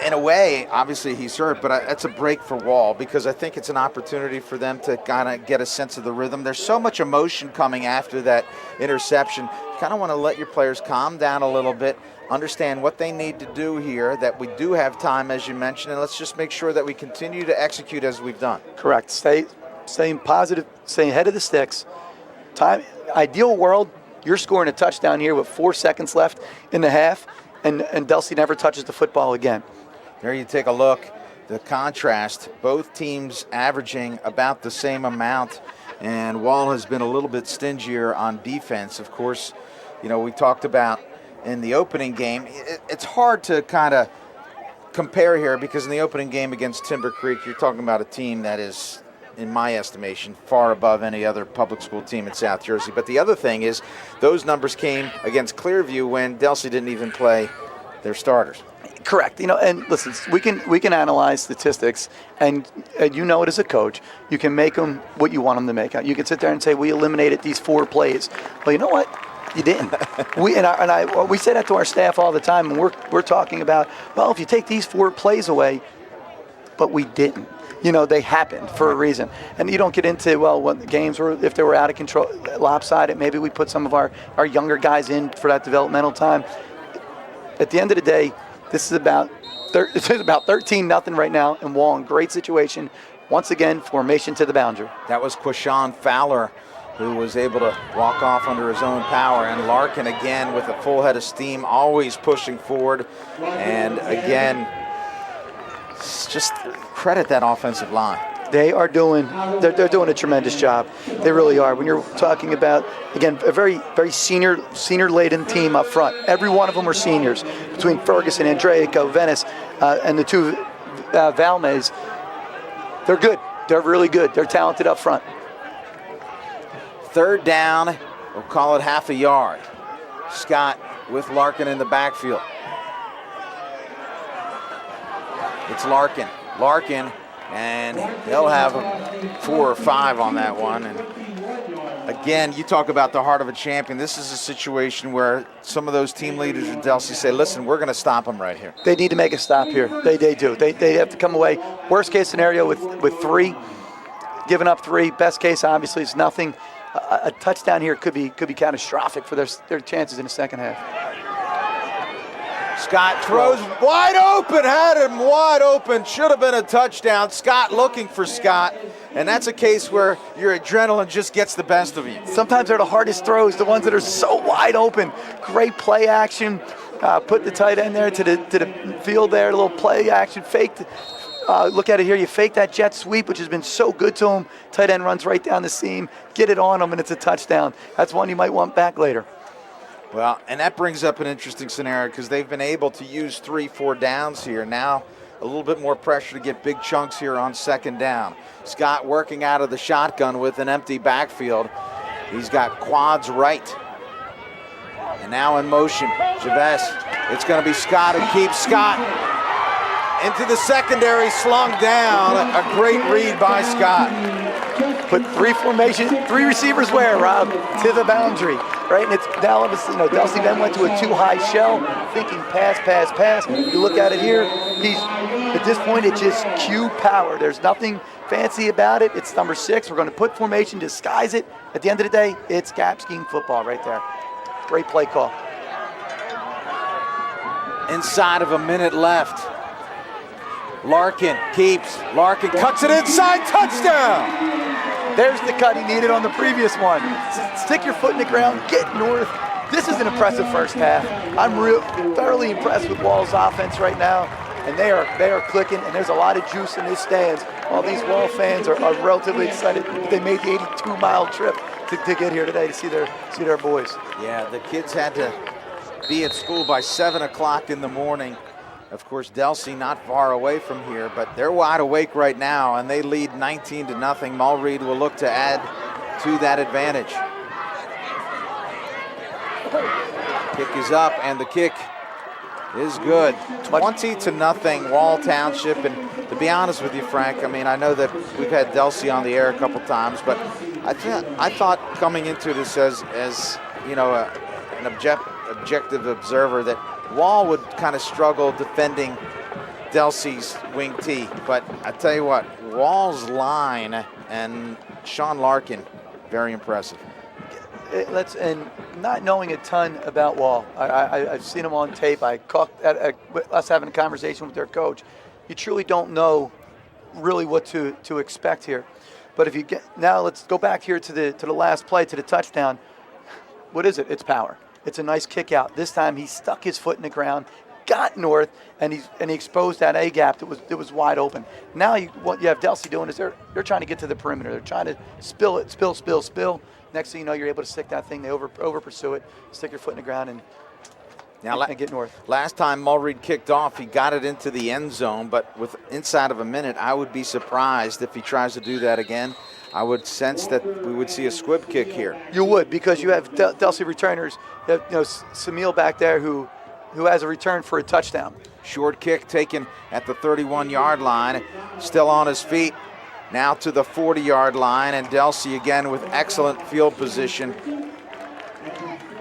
in a way, obviously he's hurt, but that's a break for Wall, because I think it's an opportunity for them to kind of get a sense of the rhythm. There's so much emotion coming after that interception. You kind of want to let your players calm down a little bit, understand what they need to do here, that we do have time, as you mentioned, and let's just make sure that we continue to execute as we've done. Correct. Staying positive, staying ahead of the sticks. Time, ideal world, you're scoring a touchdown here with 4 seconds left in the half, and Delsea never touches the football again. There you take a look, the contrast, both teams averaging about the same amount, and Wall has been a little bit stingier on defense. Of course, you know, we talked about in the opening game, it's hard to kind of compare here, because in the opening game against Timber Creek, you're talking about a team that is, in my estimation, far above any other public school team in South Jersey. But the other thing is, those numbers came against Clearview when Delsea didn't even play their starters. Correct. You know, and listen, we can analyze statistics, and you know it as a coach. You can make them what you want them to make. You can sit there and say, we eliminated these 4 plays. Well, you know what? You didn't. We say that to our staff all the time, and we're talking about, well, if you take these 4 plays away, but we didn't. You know, they happened for a reason. And you don't get into, well, when the games were, if they were out of control, lopsided, maybe we put some of our younger guys in for that developmental time. At the end of the day, this is about 13-0 right now, and Wall in great situation. Once again, formation to the boundary. That was Quashawn Fowler, who was able to walk off under his own power. And Larkin again with a full head of steam, always pushing forward. And again, just credit that offensive line. They're doing a tremendous job. They really are. When you're talking about, again, a very, very senior-laden team up front. Every one of them are seniors. Between Ferguson, Andreico, Venice, and the 2 Valmes, they're good. They're really good. They're talented up front. Third down, we'll call it half a yard. Scott with Larkin in the backfield. It's Larkin. And they'll have 4 or 5 on that one. And again, you talk about the heart of a champion. This is a situation where some of those team leaders at Delsea say, listen, we're going to stop them right here. They need to make a stop here. They do. They have to come away. Worst case scenario with 3, giving up 3. Best case, obviously, is nothing. A touchdown here could be catastrophic for their chances in the second half. Scott throws wide open, had him wide open, should have been a touchdown. Scott looking for Scott, and that's a case where your adrenaline just gets the best of you. Sometimes they're the hardest throws, the ones that are so wide open. Great play action, put the tight end there to the field there, a little play action, faked. Look at it here, you fake that jet sweep, which has been so good to him. Tight end runs right down the seam, get it on him, and it's a touchdown. That's one you might want back later. Well, and that brings up an interesting scenario, because they've been able to use 3-4 downs here. Now a little bit more pressure to get big chunks here on second down. Scott working out of the shotgun with an empty backfield. He's got quads right. And now in motion, Javes. It's going to be Scott who keeps Scott into the secondary, slung down. A great read by Scott. Put 3 formation, 3 receivers where, Rob? To the boundary, right? And it's now, Delsea then went to a 2-high shell, thinking pass. You look at it here, at this point, it's just Q power. There's nothing fancy about it. It's number 6. We're going to put formation, disguise it. At the end of the day, it's gap scheme football right there. Great play call. Inside of a minute left. Larkin keeps. Larkin cuts it inside. Touchdown! There's the cut he needed on the previous one. Stick your foot in the ground, get north, This is an impressive first half. I'm thoroughly impressed with Wall's offense right now, and they are clicking, and there's a lot of juice in these stands. All these Wall fans are relatively excited that they made the 82-mile trip to get here today to see their boys. Yeah, the kids had to be at school by 7 o'clock in the morning. Of course, Delsea not far away from here, but they're wide awake right now, and they lead 19-0. Mulreed will look to add to that advantage. Kick is up, and the kick is good. 20-0 Wall Township, and to be honest with you, Frank, I mean, I know that we've had Delsea on the air a couple times, but I thought coming into this as you know, an objective observer, that Wall would kind of struggle defending Delsea's wing T, but I tell you what, Wall's line and Sean Larkin, very impressive. And not knowing a ton about Wall, I've seen him on tape. I caught us having a conversation with their coach. You truly don't know really what to expect here. But if you get now, let's go back here to the last play, to the touchdown. What is it? It's power. It's a nice kick out. This time he stuck his foot in the ground, got north, and he exposed that A gap that was wide open. Now what you have Delsea doing is they're trying to get to the perimeter. They're trying to spill. Next thing you know, you're able to stick that thing. They over pursue it, stick your foot in the ground, and get north. Last time Mulreed kicked off, he got it into the end zone, but with inside of a minute, I would be surprised if he tries to do that again. I would sense that we would see a squib kick here. You would, because you have Delsea returners. You have, Samil back there who has a return for a touchdown. Short kick taken at the 31-yard line, still on his feet. Now to the 40-yard line, and Delsea again with excellent field position.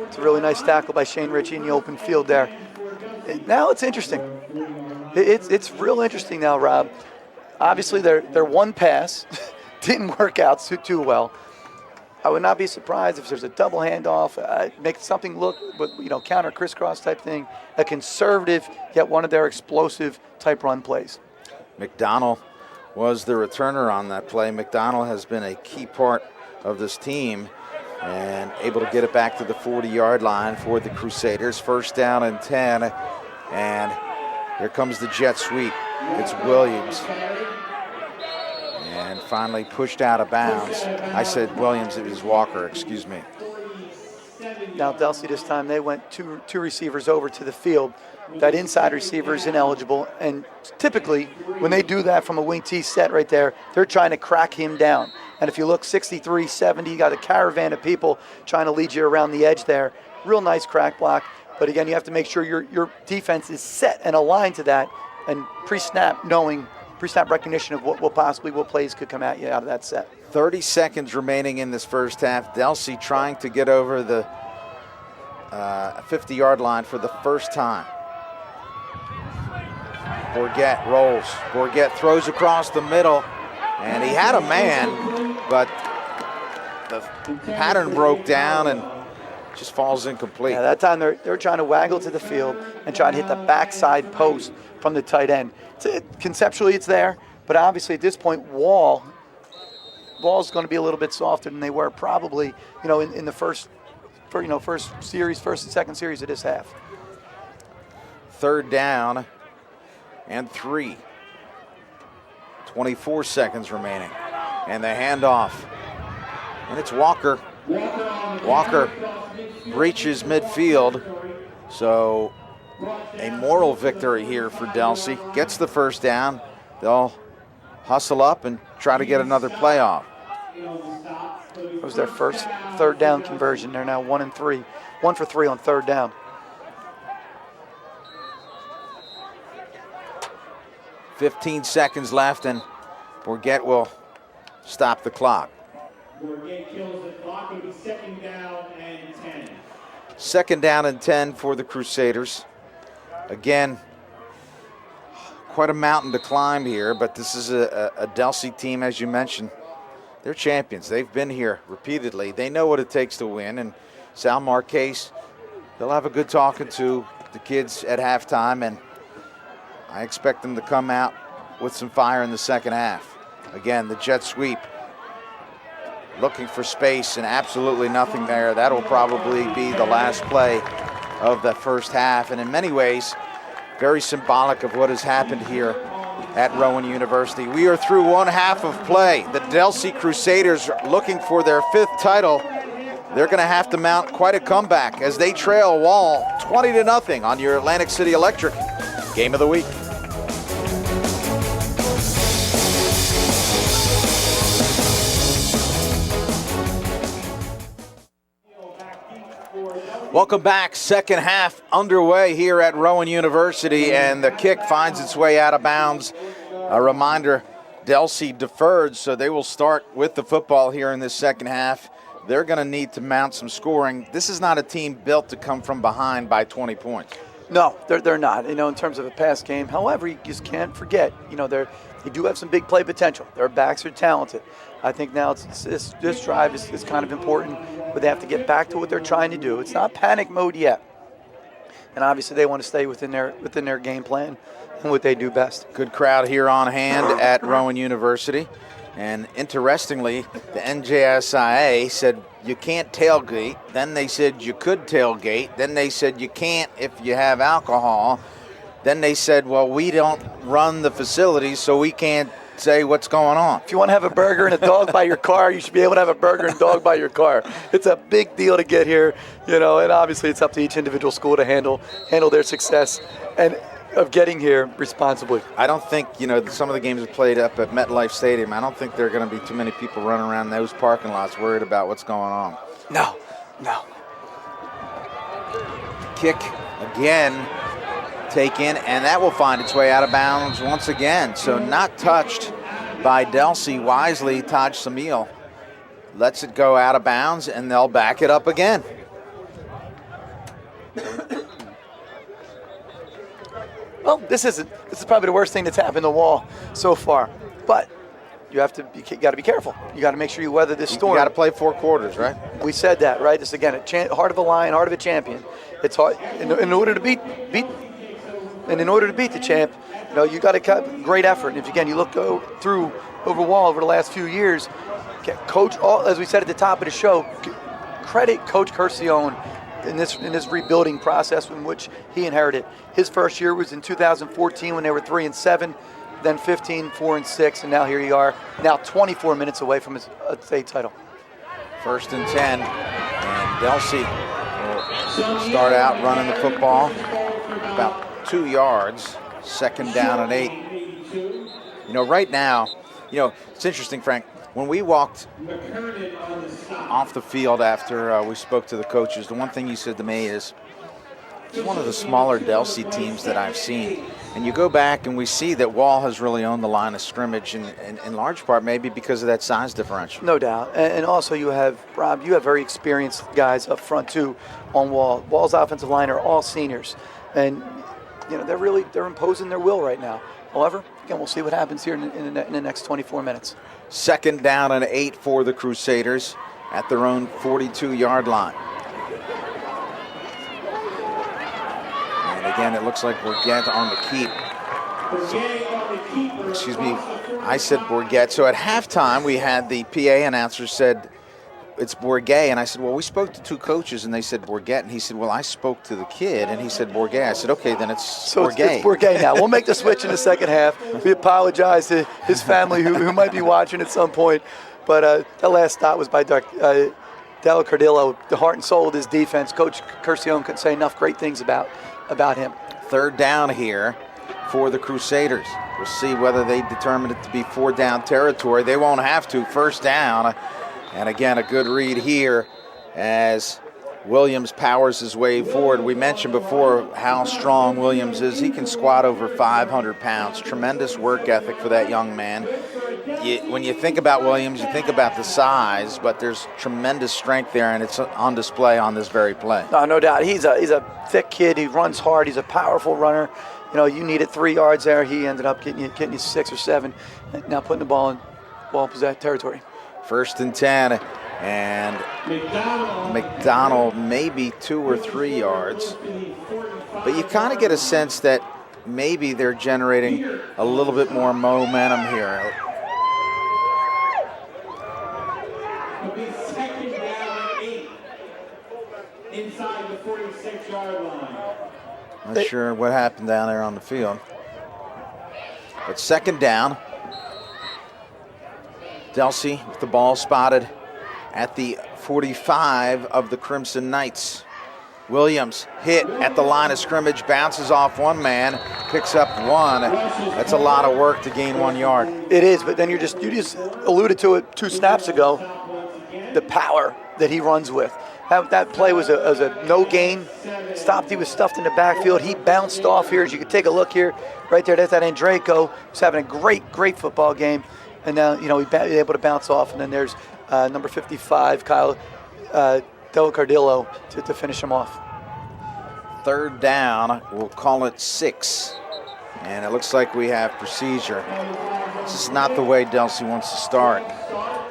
It's a really nice tackle by Shane Ritchie in the open field there. Now it's interesting. It's real interesting now, Rob. Obviously, their one pass didn't work out too well. I would not be surprised if there's a double handoff, make something look, counter crisscross type thing, a conservative yet one of their explosive type run plays. McDonald was the returner on that play. McDonald has been a key part of this team and able to get it back to the 40-yard line for the Crusaders. First down and 10, and here comes the jet sweep. It's Williams, and finally pushed out of bounds. I said Williams, it was Walker, excuse me. Now Delsea this time, they went two receivers over to the field. That inside receiver is ineligible, and typically when they do that from a wing T set right there, they're trying to crack him down. And if you look 63-70, you got a caravan of people trying to lead you around the edge there. Real nice crack block, but again, you have to make sure your defense is set and aligned to that, and pre-snap recognition of what plays could come at you out of that set. 30 seconds remaining in this first half. Delsea trying to get over the 50-yard line for the first time. Bourget rolls. Bourget throws across the middle, and he had a man, but the pattern broke down and just falls incomplete. Yeah, that time they're trying to waggle to the field and try to hit the backside post from the tight end. Conceptually, it's there, but obviously at this point, Wall's going to be a little bit softer than they were probably, in the first and second series of this half. Third down and 3. 24 seconds remaining, and the handoff, and it's Walker. Walker breaches midfield, so a moral victory here for Delsea. Gets the first down. They'll hustle up and try to get another playoff. It was their first third down conversion. They're now 1 and 3. 1 for 3 on third down. 15 seconds left, and Bourget will stop the clock. Bourget kills the clock. It'll be second down and 10. Second down and 10 for the Crusaders. Again, quite a mountain to climb here, but this is a Delsea team, as you mentioned. They're champions. They've been here repeatedly. They know what it takes to win, and Sal Marquez, they'll have a good talking to the kids at halftime, and I expect them to come out with some fire in the second half. Again, the jet sweep. looking for space and absolutely nothing there. That'll probably be the last play of the first half, and in many ways, very symbolic of what has happened here at Rowan University. We are through one half of play. The Delsea Crusaders looking for their 5th title. They're going to have to mount quite a comeback as they trail Wall 20-0 on your Atlantic City Electric Game of the Week. Welcome back. Second half underway here at Rowan University, and the kick finds its way out of bounds. A reminder, Delsea deferred, so they will start with the football here in this second half. They're going to need to mount some scoring. This is not a team built to come from behind by 20 points. No, they're not, in terms of a pass game. However, you just can't forget, they do have some big play potential. Their backs are talented. I think now this drive is kind of important, but they have to get back to what they're trying to do. It's not panic mode yet. And obviously they want to stay within their game plan and what they do best. Good crowd here on hand at Rowan University. And interestingly, the NJSIA said you can't tailgate. Then they said you could tailgate. Then they said you can't if you have alcohol. Then they said, well, we don't run the facilities, so we can't say what's going on. If you want to have a burger and a dog by your car, you should be able to have a burger and dog by your car. It's a big deal to get here, and obviously it's up to each individual school to handle their success and of getting here responsibly. I don't think, some of the games are played up at MetLife Stadium. I don't think there are going to be too many people running around those parking lots worried about what's going on. No. Kick again. Taken, and that will find its way out of bounds once again. So not touched by Delsea. Wisely, Taj Samil lets it go out of bounds, and they'll back it up again. Well, this is probably the worst thing that's happened to Wall so far, but you got to be careful. You got to make sure you weather this storm. You got to play 4 quarters, right? We said that, right? This again, heart of a lion, heart of a champion. It's hard in order to beat. And in order to beat the champ, you got to have great effort. And if again you look through over Wall over the last few years, Coach, as we said at the top of the show, credit Coach Curcione in this rebuilding process in which he inherited. His first year was in 2014 when they were 3-7, then 15, 4-6, and now here you are, now 24 minutes away from his state title. 1st and 10, and Delsea will start out running the football about 2 yards, 2nd down and 8. Right now, it's interesting, Frank. When we walked off the field after we spoke to the coaches, the one thing you said to me is, it's one of the smaller Delsea teams that I've seen. And you go back and we see that Wall has really owned the line of scrimmage, in large part maybe because of that size differential. No doubt. And also you have very experienced guys up front too on Wall. Wall's offensive line are all seniors. And they're imposing their will right now. However, again, we'll see what happens here in the next 24 minutes. 2nd down and 8 for the Crusaders at their own 42-yard line. And again, it looks like Bourget on the keep. Excuse me, I said Bourget. So at halftime, we had the PA announcer said, it's Bourget, and I said, well, we spoke to 2 coaches, and they said Bourget, and he said, well, I spoke to the kid, and he said Bourget. I said, okay, then it's Bourget. It's Bourget now. We'll make the switch in the second half. We apologize to his family who might be watching at some point, but that last stop was by Del Cardillo, the heart and soul of his defense. Coach Curcione couldn't say enough great things about him. 3rd down here for the Crusaders. We'll see whether they determine it to be 4-down territory. They won't have to. 1st down. And again, a good read here as Williams powers his way forward. We mentioned before how strong Williams is. He can squat over 500 pounds. Tremendous work ethic for that young man. When you think about Williams, you think about the size, but there's tremendous strength there, and it's on display on this very play. No doubt. He's a thick kid. He runs hard. He's a powerful runner. You needed 3 yards there. He ended up getting you 6 or 7. Now putting the ball in possession territory. 1st and 10, and McDonald maybe 2 or 3 yards. But you kind of get a sense that maybe they're generating a little bit more momentum here. 46-yard line. Not sure what happened down there on the field. But second down. Delsea with the ball spotted at the 45 of the Crimson Knights. Williams hit at the line of scrimmage, bounces off one man, picks up one. That's a lot of work to gain 1 yard. It is, but then you just alluded to it 2 snaps ago, the power that he runs with. That play was a no gain. Stopped, he was stuffed in the backfield. He bounced off here. As you can take a look here, right there, that's that Andreyko. He's having a great football game. And now, he was able to bounce off. And then there's number 55, Kyle Del Cardillo, to finish him off. Third down, we'll call it 6. And it looks like we have procedure. This is not the way Delsea wants to start.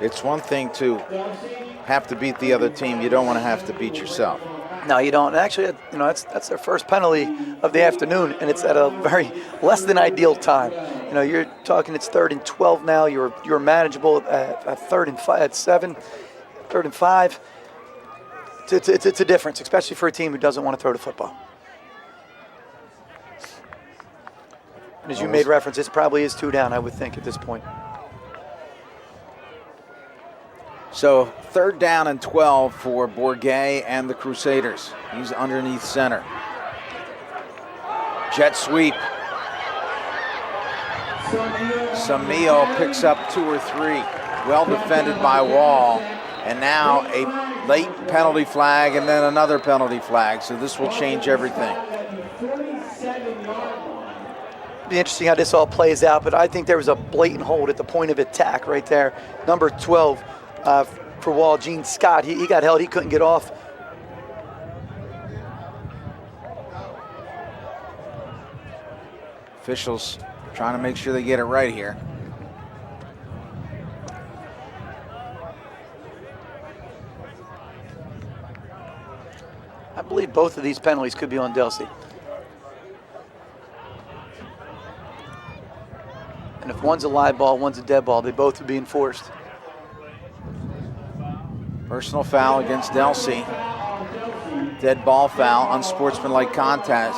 It's one thing to have to beat the other team. You don't want to have to beat yourself. No, you don't. Actually, that's their first penalty of the afternoon, and it's at a very less than ideal time. You're talking it's 3rd and 12 now. You're manageable at 3rd and 5, at 7, 3rd and 5. It's a difference, especially for a team who doesn't want to throw the football. And as you made reference, this probably is 2 down, I would think, at this point. So 3rd down and 12 for Bourget and the Crusaders. He's underneath center. Jet sweep. Samio picks up 2 or 3. Well defended by Wall. And now a late penalty flag and then another penalty flag. So this will change everything. Be interesting how this all plays out, but I think there was a blatant hold at the point of attack right there. Number 12 for Wall, Gene Scott. He got held. He couldn't get off. Officials trying to make sure they get it right here. I believe both of these penalties could be on Delsea. And if one's a live ball, one's a dead ball, they both would be enforced. Personal foul against Delsea. Dead ball foul, unsportsmanlike conduct.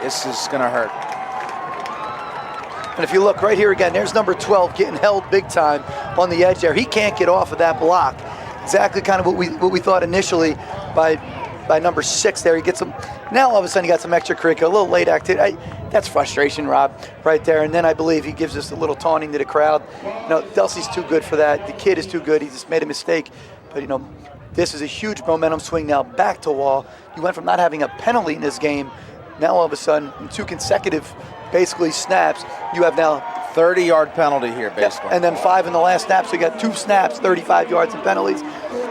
This is going to hurt. And if you look right here again, there's number 12 getting held big time on the edge there. He can't get off of that block. Exactly kind of what we thought initially by number 6 there. He gets some, now all of a sudden he got some extracurricular, a little late activity. That's frustration, Rob, right there. And then I believe he gives us a little taunting to the crowd. Delsea's too good for that. The kid is too good. He just made a mistake. But, this is a huge momentum swing now back to Wall. You went from not having a penalty in this game. Now all of a sudden, in 2 consecutive, basically, snaps, you have now 30-yard penalty here, basically. And then 5 in the last snap, so you got 2 snaps, 35 yards and penalties.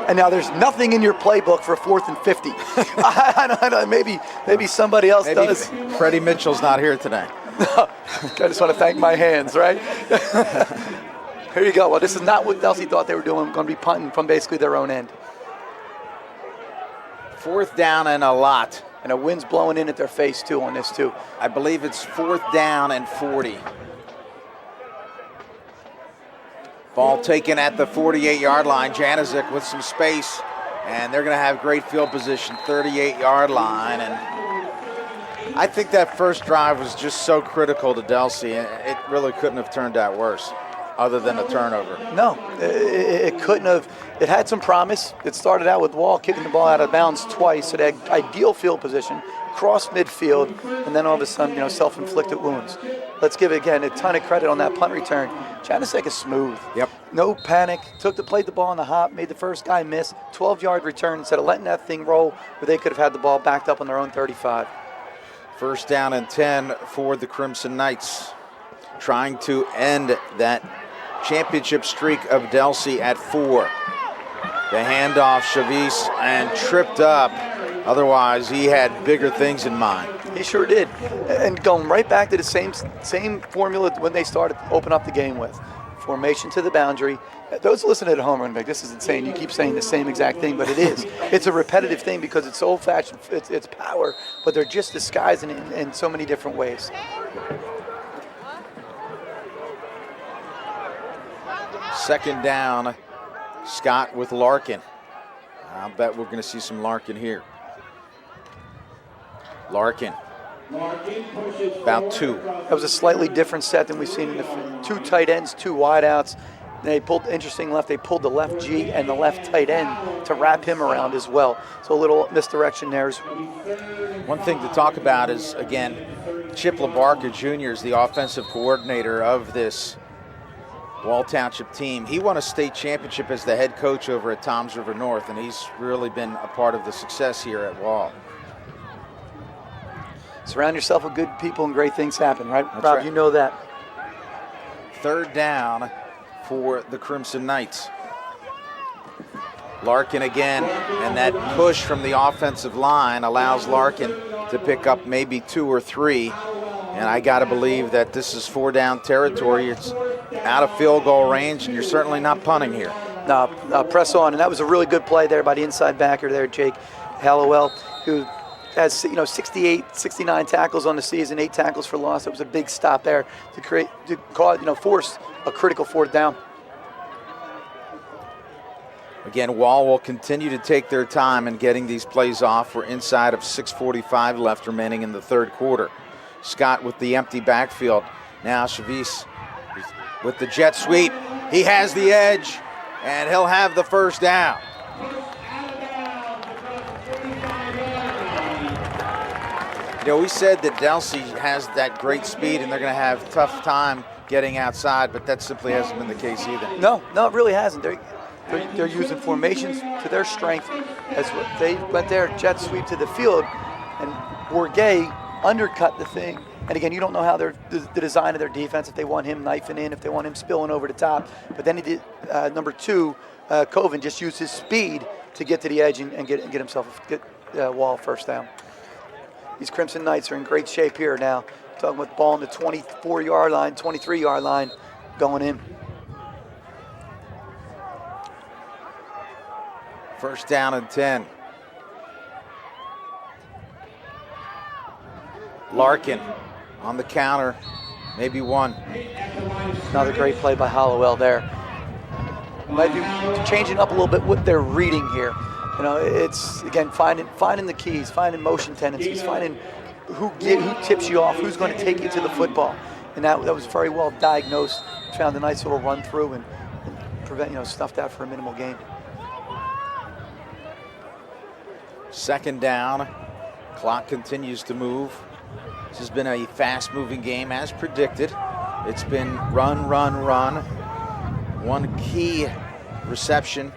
And now there's nothing in your playbook for 4th and 50. I don't know, maybe somebody else does. Freddie Mitchell's not here today. I just want to thank my hands, right? Here you go. Well, this is not what Delsea thought they were doing. Going to be punting from basically their own end. 4th down and a lot. And a wind's blowing in at their face, too, on this, too. I believe it's 4th down and 40. Ball taken at the 48-yard line. Janicek with some space, and they're going to have great field position, 38-yard line. And I think that first drive was just so critical to Delsea, and it really couldn't have turned out worse, other than a turnover. No, it couldn't have. It had some promise. It started out with Wall kicking the ball out of bounds twice. It had ideal field position, crossed midfield, and then all of a sudden, self-inflicted wounds. Let's give, again, a ton of credit on that punt return. Janicek is smooth. Yep. No panic. Played the ball on the hop, made the first guy miss. 12-yard return instead of letting that thing roll where they could have had the ball backed up on their own 35. 1st down and 10 for the Crimson Knights. Trying to end that championship streak of Delsea at 4. The handoff, Chavis, and tripped up. Otherwise, he had bigger things in mind. He sure did. And going right back to the same formula when they started to open up the game with. Formation to the boundary. Those listening at home are going to be, this is insane. You keep saying the same exact thing, but it is. It's a repetitive thing because it's old-fashioned. It's power, but they're just disguising it in so many different ways. Second down, Scott with Larkin. I'll bet we're going to see some Larkin here. Larkin. About 2. That was a slightly different set than we've seen in the 2 tight ends, 2 wideouts. They pulled, interesting enough, they pulled the left G and the left tight end to wrap him around as well. So a little misdirection there. One thing to talk about is, again, Chip LaBarca Jr. is the offensive coordinator of this Wall Township team. He won a state championship as the head coach over at Toms River North, and he's really been a part of the success here at Wall. Surround yourself with good people and great things happen, right? That's Rob, right. you know that. 3rd down for the Crimson Knights. Larkin again, and that push from the offensive line allows Larkin to pick up maybe 2 or 3. And I got to believe that this is 4-down territory. It's out of field goal range, and you're certainly not punting here. No, press on, and that was a really good play there by the inside backer there, Jake Hallowell, who has 68, 69 tackles on the season, 8 tackles for loss. It was a big stop there to force a critical 4th down. Again, Wall will continue to take their time in getting these plays off. We're inside of 6:45 left remaining in the 3rd quarter. Scott with the empty backfield. Now Chavis with the jet sweep. He has the edge, and he'll have the 1st down. You know, we said that Delsea has that great speed and they're going to have a tough time getting outside, but that simply hasn't been the case either. No, it really hasn't. They're using formations to their strength. As they went there, jet sweep to the field, and Bourget undercut the thing. And again, you don't know how the design of their defense, if they want him knifing in, if they want him spilling over the top. But then he did, number 2, Coven just used his speed to get to the edge and get himself a Wall 1st down. These Crimson Knights are in great shape here now. Talking about the ball on the 24-yard line, 23-yard line, going in. 1st down and 10. Larkin on the counter, maybe 1. Another great play by Hallowell there. Might be changing up a little bit what they're reading here. You know, it's, again, finding the keys, finding motion tendencies, finding who tips you off, who's going to take you to the football. And that was very well diagnosed. Found a nice little run through and prevent, stuffed out for a minimal gain. 2nd down. Clock continues to move. This has been a fast-moving game as predicted. It's been run, run, run. One key reception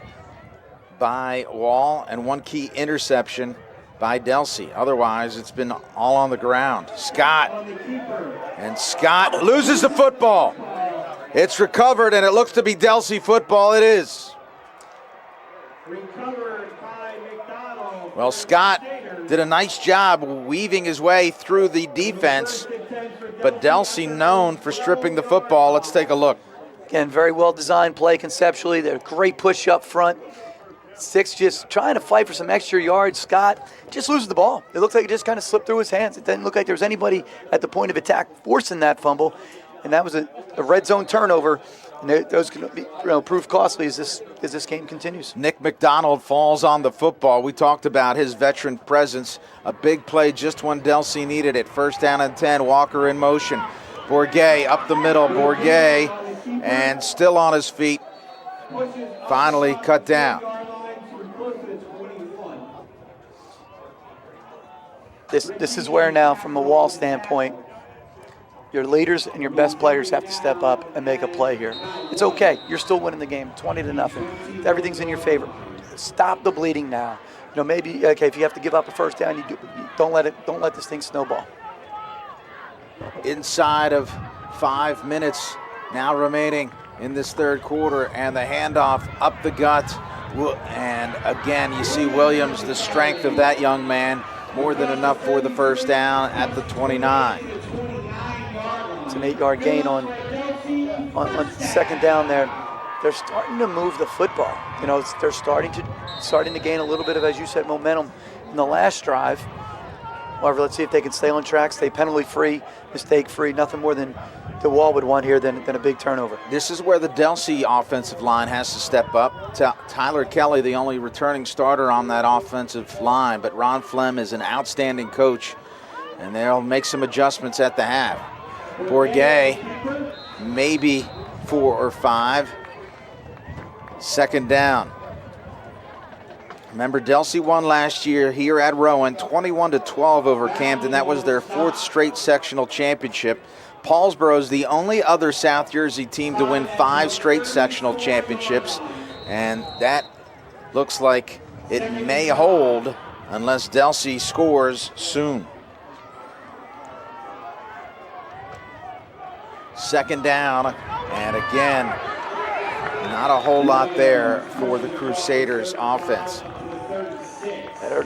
by Wall and 1 key interception by Delsea. Otherwise, it's been all on the ground. Scott loses the football. It's recovered, and it looks to be Delsea football. It is. Well, Scott did a nice job weaving his way through the defense, but Delsea known for stripping the football. Let's take a look. Again, very well designed play conceptually. They're great push up front. 6 just trying to fight for some extra yards. Scott just loses the ball. It looks like it just kind of slipped through his hands. It didn't look like there was anybody at the point of attack forcing that fumble. And that was a red zone turnover. And those can be prove costly as this game continues. Nick McDonald falls on the football. We talked about his veteran presence. A big play just when Delsea needed it. 1st down and 10. Walker in motion. Bourget up the middle. Bourget, and still on his feet. Finally cut down. This is where now, from a Wall standpoint, your leaders and your best players have to step up and make a play here. It's okay. You're still winning the game, 20-0. Everything's in your favor. Stop the bleeding now. Maybe if you have to give up a 1st down, don't let this thing snowball. Inside of 5 minutes now remaining in this 3rd quarter, and the handoff up the gut. And again, you see Williams, the strength of that young man, more than enough for the 1st down at the 29. It's an 8-yard gain on 2nd down there. They're starting to move the football. They're starting to gain a little bit of, as you said, momentum in the last drive. However, let's see if they can stay on track, stay penalty-free, mistake-free, nothing more than the Wall would want here than a big turnover. This is where the Delsea offensive line has to step up. Tyler Kelly, the only returning starter on that offensive line, but Ron Flem is an outstanding coach, and they'll make some adjustments at the half. Bourget, maybe 4 or 5. Second down. Remember, Delsea won last year here at Rowan, 21-12 over Camden. That was their 4th straight sectional championship. Paulsboro is the only other South Jersey team to win 5 straight sectional championships, and that looks like it may hold unless Delsea scores soon. Second down, and again, not a whole lot there for the Crusaders offense.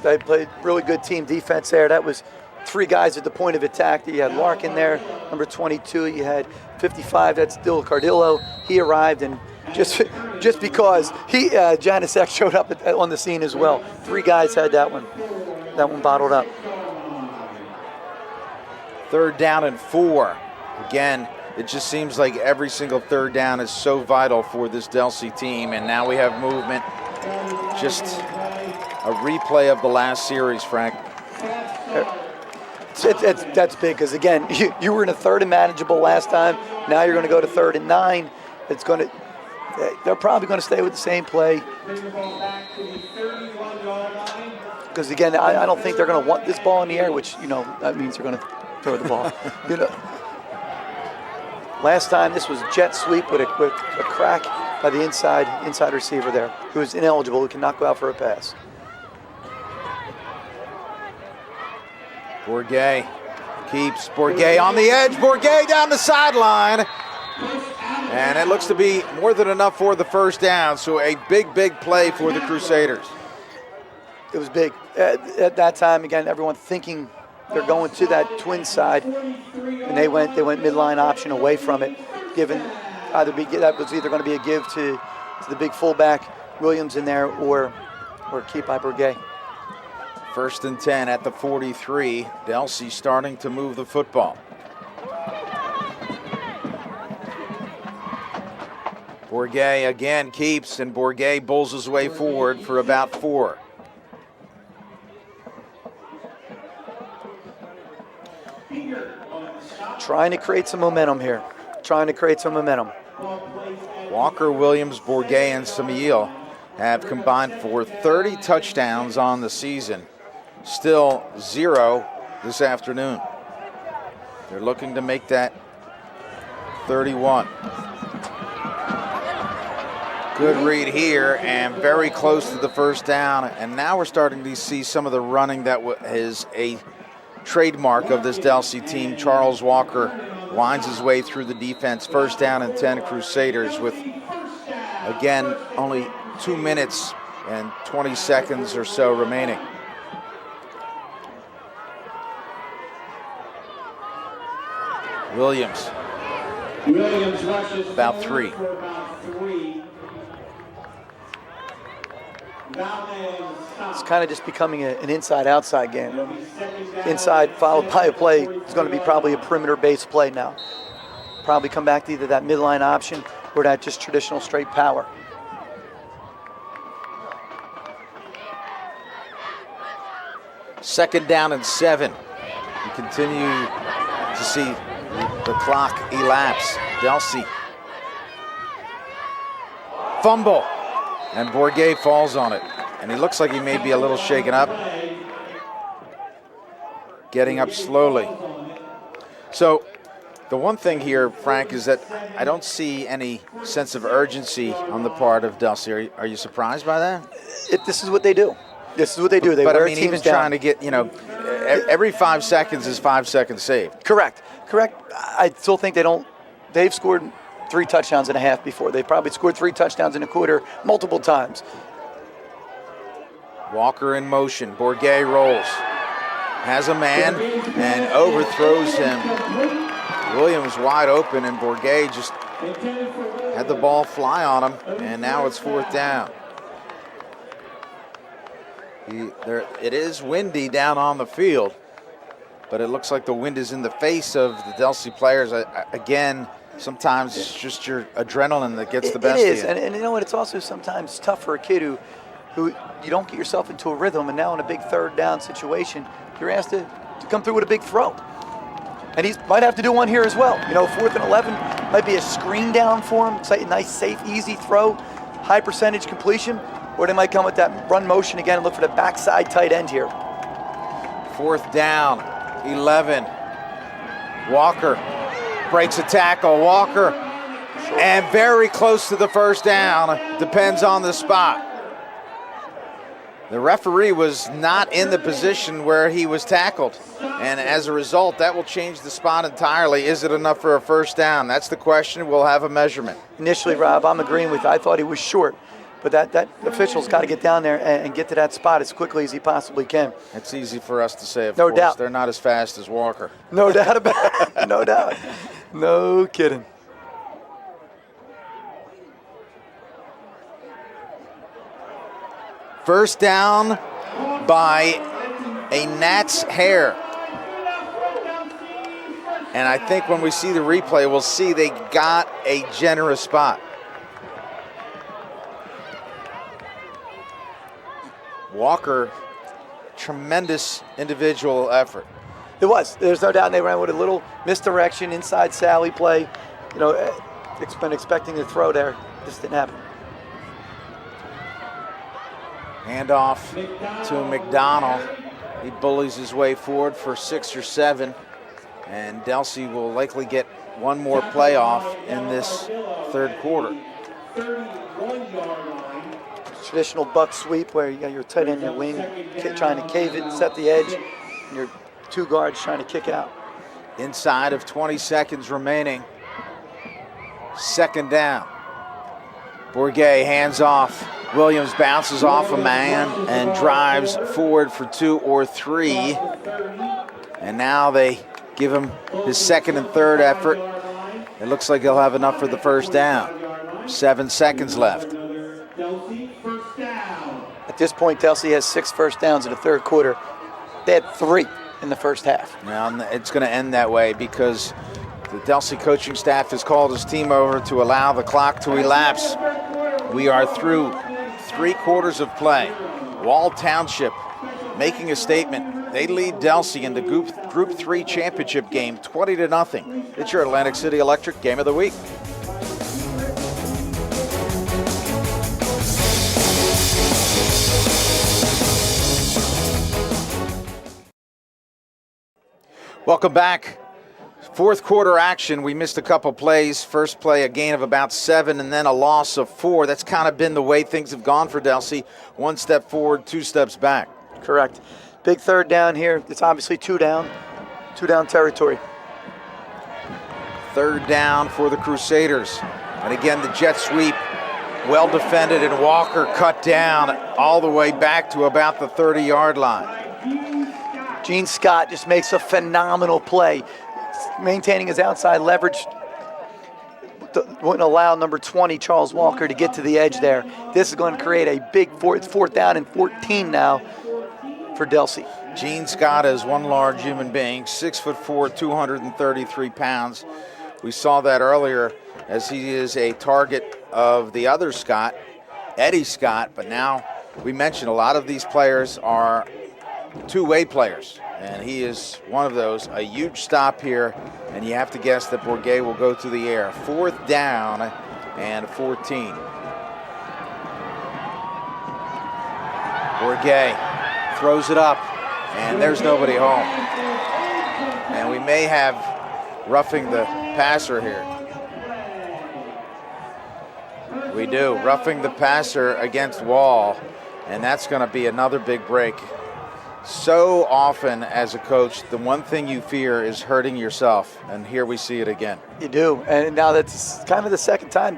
They played really good team defense there. That was 3 guys at the point of attack. You had Larkin there, number 22. You had 55, that's Dill Cardillo. He arrived, and just because Janisek showed up on the scene as well. 3 guys had that one bottled up. Third down and 4. Again, it just seems like every single third down is so vital for this Delsea team, and now we have movement. Just a replay of the last series, Frank. That's big, because again, you were in a 3rd and manageable last time. Now you're going to go to 3rd and 9. They're probably going to stay with the same play. Because again, I don't think they're going to want this ball in the air, which that means they're going to throw the ball. Last time this was jet sweep with a crack by the inside receiver there, who was ineligible, who cannot go out for a pass. Bourget keeps Bourget on the edge. Bourget down the sideline. And it looks to be more than enough for the first down. So a big play for the Crusaders. It was big. At that time, again, everyone thinking they're going to that twin side, and they went midline option away from it, that was either going to be a give to the big fullback Williams in there or keep by Bourget. 1st and 10 at the 43. Delsea starting to move the football. Bourget again keeps, and Bourget bulls his way forward for about 4. Trying to create some momentum here. Walker, Williams, Bourget, and Samiel have combined for 30 touchdowns on the season. Still 0 this afternoon. They're looking to make that 31. Good read here, and very close to the first down. And now we're starting to see some of the running that is a trademark of this Delsea team. Charles Walker winds his way through the defense. 1st down and 10 Crusaders with, again, only 2 minutes and 20 seconds or so remaining. Williams rushes about 3. It's kind of just becoming an inside-outside game. Inside followed by a play. It's going to be probably a perimeter-based play now. Probably come back to either that midline option or that just traditional straight power. Second down and 7. We continue to see the clock elapse. Delsea. Fumble. And Bourget falls on it. And he looks like he may be a little shaken up. Getting up slowly. So the one thing here, Frank, is that I don't see any sense of urgency on the part of Delsea. Are you surprised by that? This is what they do. They but wear I mean, teams even down. trying to get, every 5 seconds is 5 seconds saved. Correct. I still think they've scored 3 touchdowns and a half before. They probably scored 3 touchdowns in a quarter multiple times. Walker in motion. Bourget rolls. Has a man and overthrows him. Williams wide open, and Bourget just had the ball fly on him, and now it's 4th down. It is windy down on the field. but it looks like the wind is in the face of the Delsea players. Again, sometimes it's just your adrenaline that gets the best of you. It is, of you. and you know what? It's also sometimes tough for a kid who you don't get yourself into a rhythm, and now in a big third down situation, you're asked to come through with a big throw. And he might have to do one here as well. 4th and 11 might be a screen down for him. It's a nice, safe, easy throw, high percentage completion, or they might come with that run motion again and look for the backside tight end here. 4th down, 11. Walker breaks a tackle. Walker, and very close to the first down. Depends on the spot. The referee was not in the position where he was tackled, and as a result, that will change the spot entirely. Is it enough for a first down? That's the question. We'll have a measurement. Initially, Rob, I'm agreeing with you. I thought he was short, but that official's got to get down there and get to that spot as quickly as he possibly can. It's easy for us to say, of no course. Doubt. They're not as fast as Walker. No doubt about it. No doubt. No kidding. First down by a gnat's hair. And I think when we see the replay, we'll see they got a generous spot. Walker, tremendous individual effort. It was. There's no doubt. And they ran with a little misdirection, inside Sally play. Been expecting to throw there. Just didn't happen. Handoff to McDonald. He bullies his way forward for 6 or 7. And Delsea will likely get one more playoff in this third quarter. Traditional buck sweep where you got your tight end, your wing, trying to cave it and set the edge, and your 2 guards trying to kick out. Inside of 20 seconds remaining. 2nd down. Bourget hands off. Williams bounces off a man and drives forward for 2 or 3. And now they give him his 2nd and 3rd effort. It looks like he'll have enough for the first down. 7 seconds left. At this point, Delsea has 6 first downs in the third quarter. They had 3 in the first half. Now it's going to end that way because the Delsea coaching staff has called his team over to allow the clock to elapse. We are through 3 quarters of play. Wall Township making a statement. They lead Delsea in the Group 3 championship game 20-0. It's your Atlantic City Electric Game of the Week. Welcome back. Fourth quarter action. We missed a couple plays. First play, a gain of about 7, and then a loss of 4. That's kind of been the way things have gone for Delsea. 1 step forward, 2 steps back. Correct. Big third down here. It's obviously 2 down. 2 down territory. 3rd down for the Crusaders. And again, the jet sweep, well defended, and Walker cut down all the way back to about the 30-yard line. Gene Scott just makes a phenomenal play, maintaining his outside leverage. Wouldn't allow number 20, Charles Walker, to get to the edge there. This is going to create a big 4th down and 14 now for Delsea. Gene Scott is one large human being, 6'4", 233 pounds. We saw that earlier as he is a target of the other Scott, Eddie Scott, but now we mentioned a lot of these players are two-way players, and he is one of those. A huge stop here, and you have to guess that Bourget will go through the air. 4th down and 14. Bourget throws it up, and there's nobody home. And we may have roughing the passer here. We do, roughing the passer against Wall, and that's going to be another big break. So often as a coach, the one thing you fear is hurting yourself, and here we see it again. You do, and now that's kind of the second time.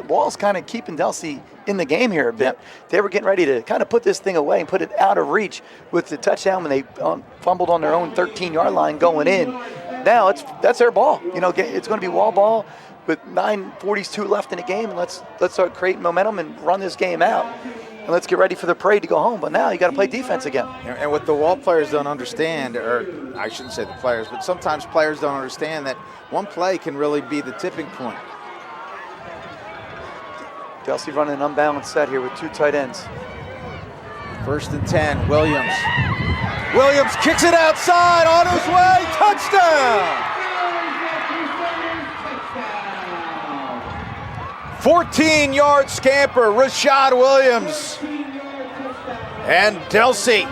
Wall's kind of keeping Delsea in the game here a bit. Yep. They were getting ready to kind of put this thing away and put it out of reach with the touchdown when they fumbled on their own 13-yard line going in. Now that's their ball. You know, it's going to be Wall ball with 9:42 left in the game, and let's start creating momentum and run this game out. and let's get ready for the parade to go home. But now you got to play defense again. And what the Wall players don't understand, or I shouldn't say the players, but sometimes players don't understand that one play can really be the tipping point. Delsea running an unbalanced set here with 2 tight ends. 1st and 10, Williams. Williams kicks it outside, on his way, touchdown! 14-yard scamper, Rashad Williams. And Delsea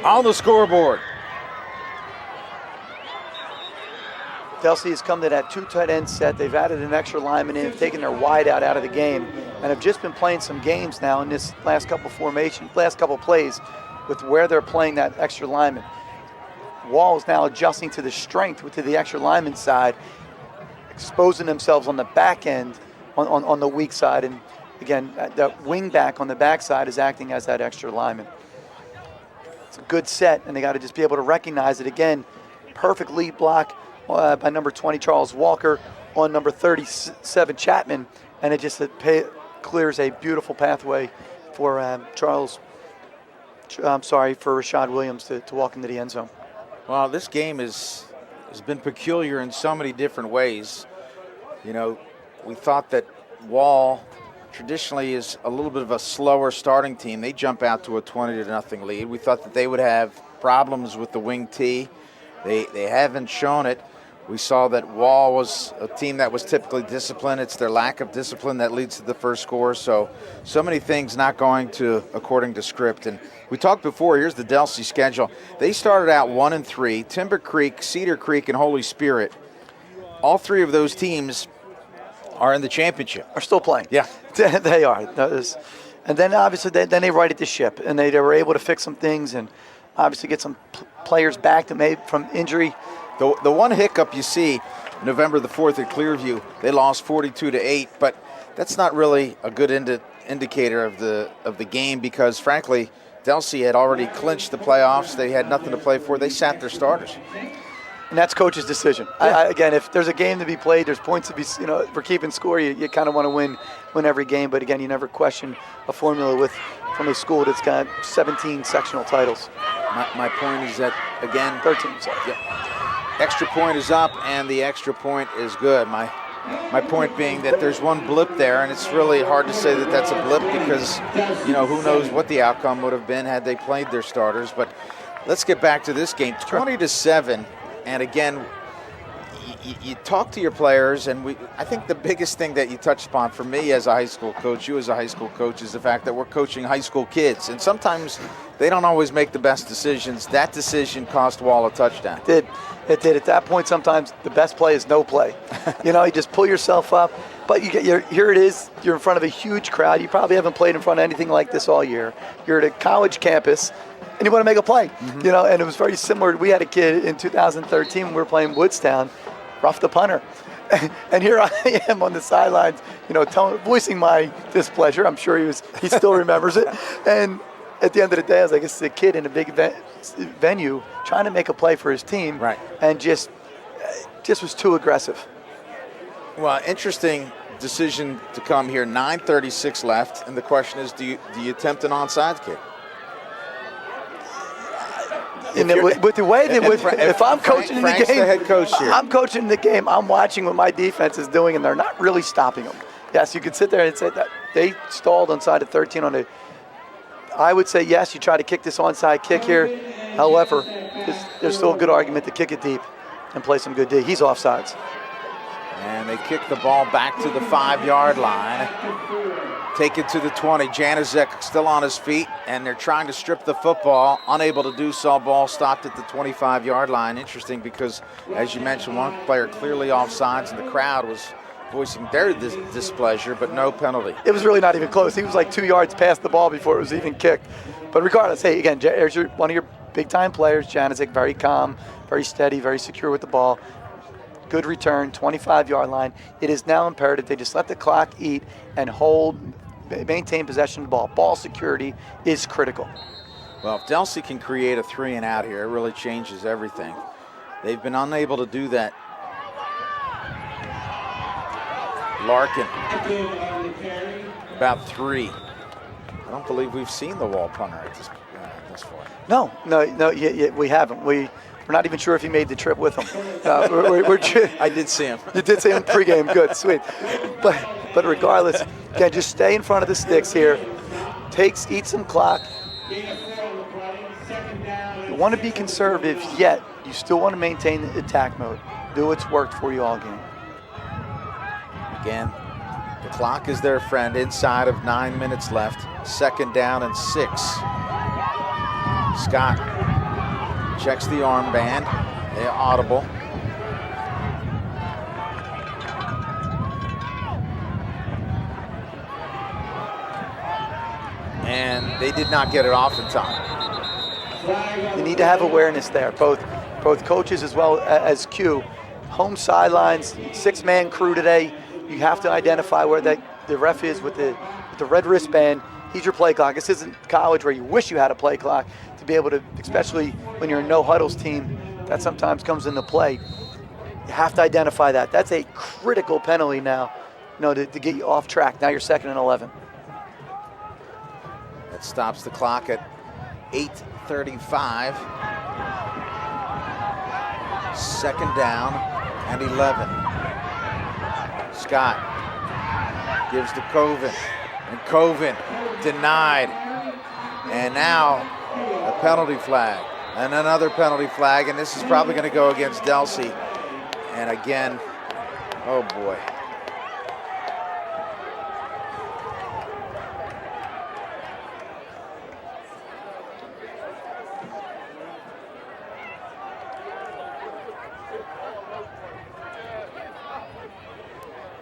on the scoreboard. Delsea has come to that 2 tight end set. They've added an extra lineman in, have taken their wide out of the game, and have just been playing some games now in this last couple plays with where they're playing that extra lineman. Wall is now adjusting to the strength to the extra lineman side, exposing themselves on the back end on the weak side, and again, that wing back on the back side is acting as that extra lineman. It's a good set, and they got to just be able to recognize it again. Perfect lead block by number 20, Charles Walker, on number 37, Chapman, and it just clears a beautiful pathway for Rashad Williams to walk into the end zone. Well, this game has been peculiar in so many different ways. You know, we thought that Wall traditionally is a little bit of a slower starting team. They jump out to a 20-0 lead. We thought that they would have problems with the wing T. They haven't shown it. We saw that Wall was a team that was typically disciplined. It's their lack of discipline that leads to the first score. So many things not going according to script. And we talked before, here's the Delsea schedule. They started out 1-3, Timber Creek, Cedar Creek, and Holy Spirit. All 3 of those teams are in the championship. Are still playing. Yeah. They are. And then obviously then they righted the ship, and they were able to fix some things and obviously get some players back to maybe from injury. The one hiccup you see November the 4th at Clearview, they lost 42-8, but that's not really a good indicator of the game because, frankly, Delsea had already clinched the playoffs. They had nothing to play for. They sat their starters. And that's coach's decision. Yeah. Again, if there's a game to be played, there's points to be, for keeping score, you kind of want to win every game. But again, you never question a formula from a school that's got 17 sectional titles. My point is that, again, 13. Sorry. Yeah. Extra point is up, and the extra point is good. My point being that there's one blip there, and it's really hard to say that that's a blip because, who knows what the outcome would have been had they played their starters. But let's get back to this game, 20-7, and again, you talk to your players, and I think the biggest thing that you touched upon for me as a high school coach, you as a high school coach, is the fact that we're coaching high school kids, and sometimes they don't always make the best decisions. That decision cost Wall a touchdown. It did. At that point, sometimes the best play is no play. You just pull yourself up, but here it is. You're in front of a huge crowd. You probably haven't played in front of anything like this all year. You're at a college campus, and you want to make a play. Mm-hmm. And it was very similar. We had a kid in 2013 when we were playing Woodstown, rough the punter. And here I am on the sidelines, voicing my displeasure. I'm sure he still remembers it. And at the end of the day, I was like, this is a kid in a big venue trying to make a play for his team, right? And just was too aggressive. Well, interesting decision to come here. 9:36 left, and the question is, do you attempt an onside kick? With the way that if I'm coaching in the game, the head coach here. I'm coaching the game. I'm watching what my defense is doing, and they're not really stopping them. Yes, you could sit there and say that they stalled on side of 13 on a. I would say yes, you try to kick this onside kick here. However, there's still a good argument to kick it deep and play some good D. He's offsides. And they kick the ball back to the 5-yard line. Take it to the 20. Januzek still on his feet, and they're trying to strip the football. Unable to do so. Ball stopped at the 25-yard line. Interesting because, as you mentioned, one player clearly offsides, and the crowd was voicing their displeasure, but no penalty. It was really not even close. He was like 2 yards past the ball before it was even kicked. But regardless, hey, again, there's one of your big-time players, Januzek, very calm, very steady, very secure with the ball. Good return, 25-yard line. It is now imperative they just let the clock eat and maintain possession of the ball. Ball security is critical. Well, if Delsea can create a 3-and-out here, it really changes everything. They've been unable to do that. Larkin, about 3. I don't believe we've seen the wall punter at this far. No, we haven't. We're not even sure if he made the trip with him. I did see him. You did see him pregame. Good, sweet. But regardless, again, just stay in front of the sticks here. Eat some clock. You want to be conservative, yet you still want to maintain the attack mode. Do what's worked for you all game. Again, the clock is their friend. Inside of 9 minutes left. 2nd down and 6. Scott checks the armband. They're audible. And they did not get it off in time. You need to have awareness there, both coaches as well as Q. Home sidelines, 6-man crew today. You have to identify where the ref is with the red wristband. He's your play clock. This isn't college where you wish you had a play clock to be able to, especially when you're a no huddles team, that sometimes comes into play. You have to identify that. That's a critical penalty now, to get you off track. Now you're 2nd and 11. That stops the clock at 8:35. 2nd down and 11. Scott gives to Coven, and Coven denied. And now a penalty flag, and another penalty flag, and this is probably going to go against Delsea. And again, oh boy.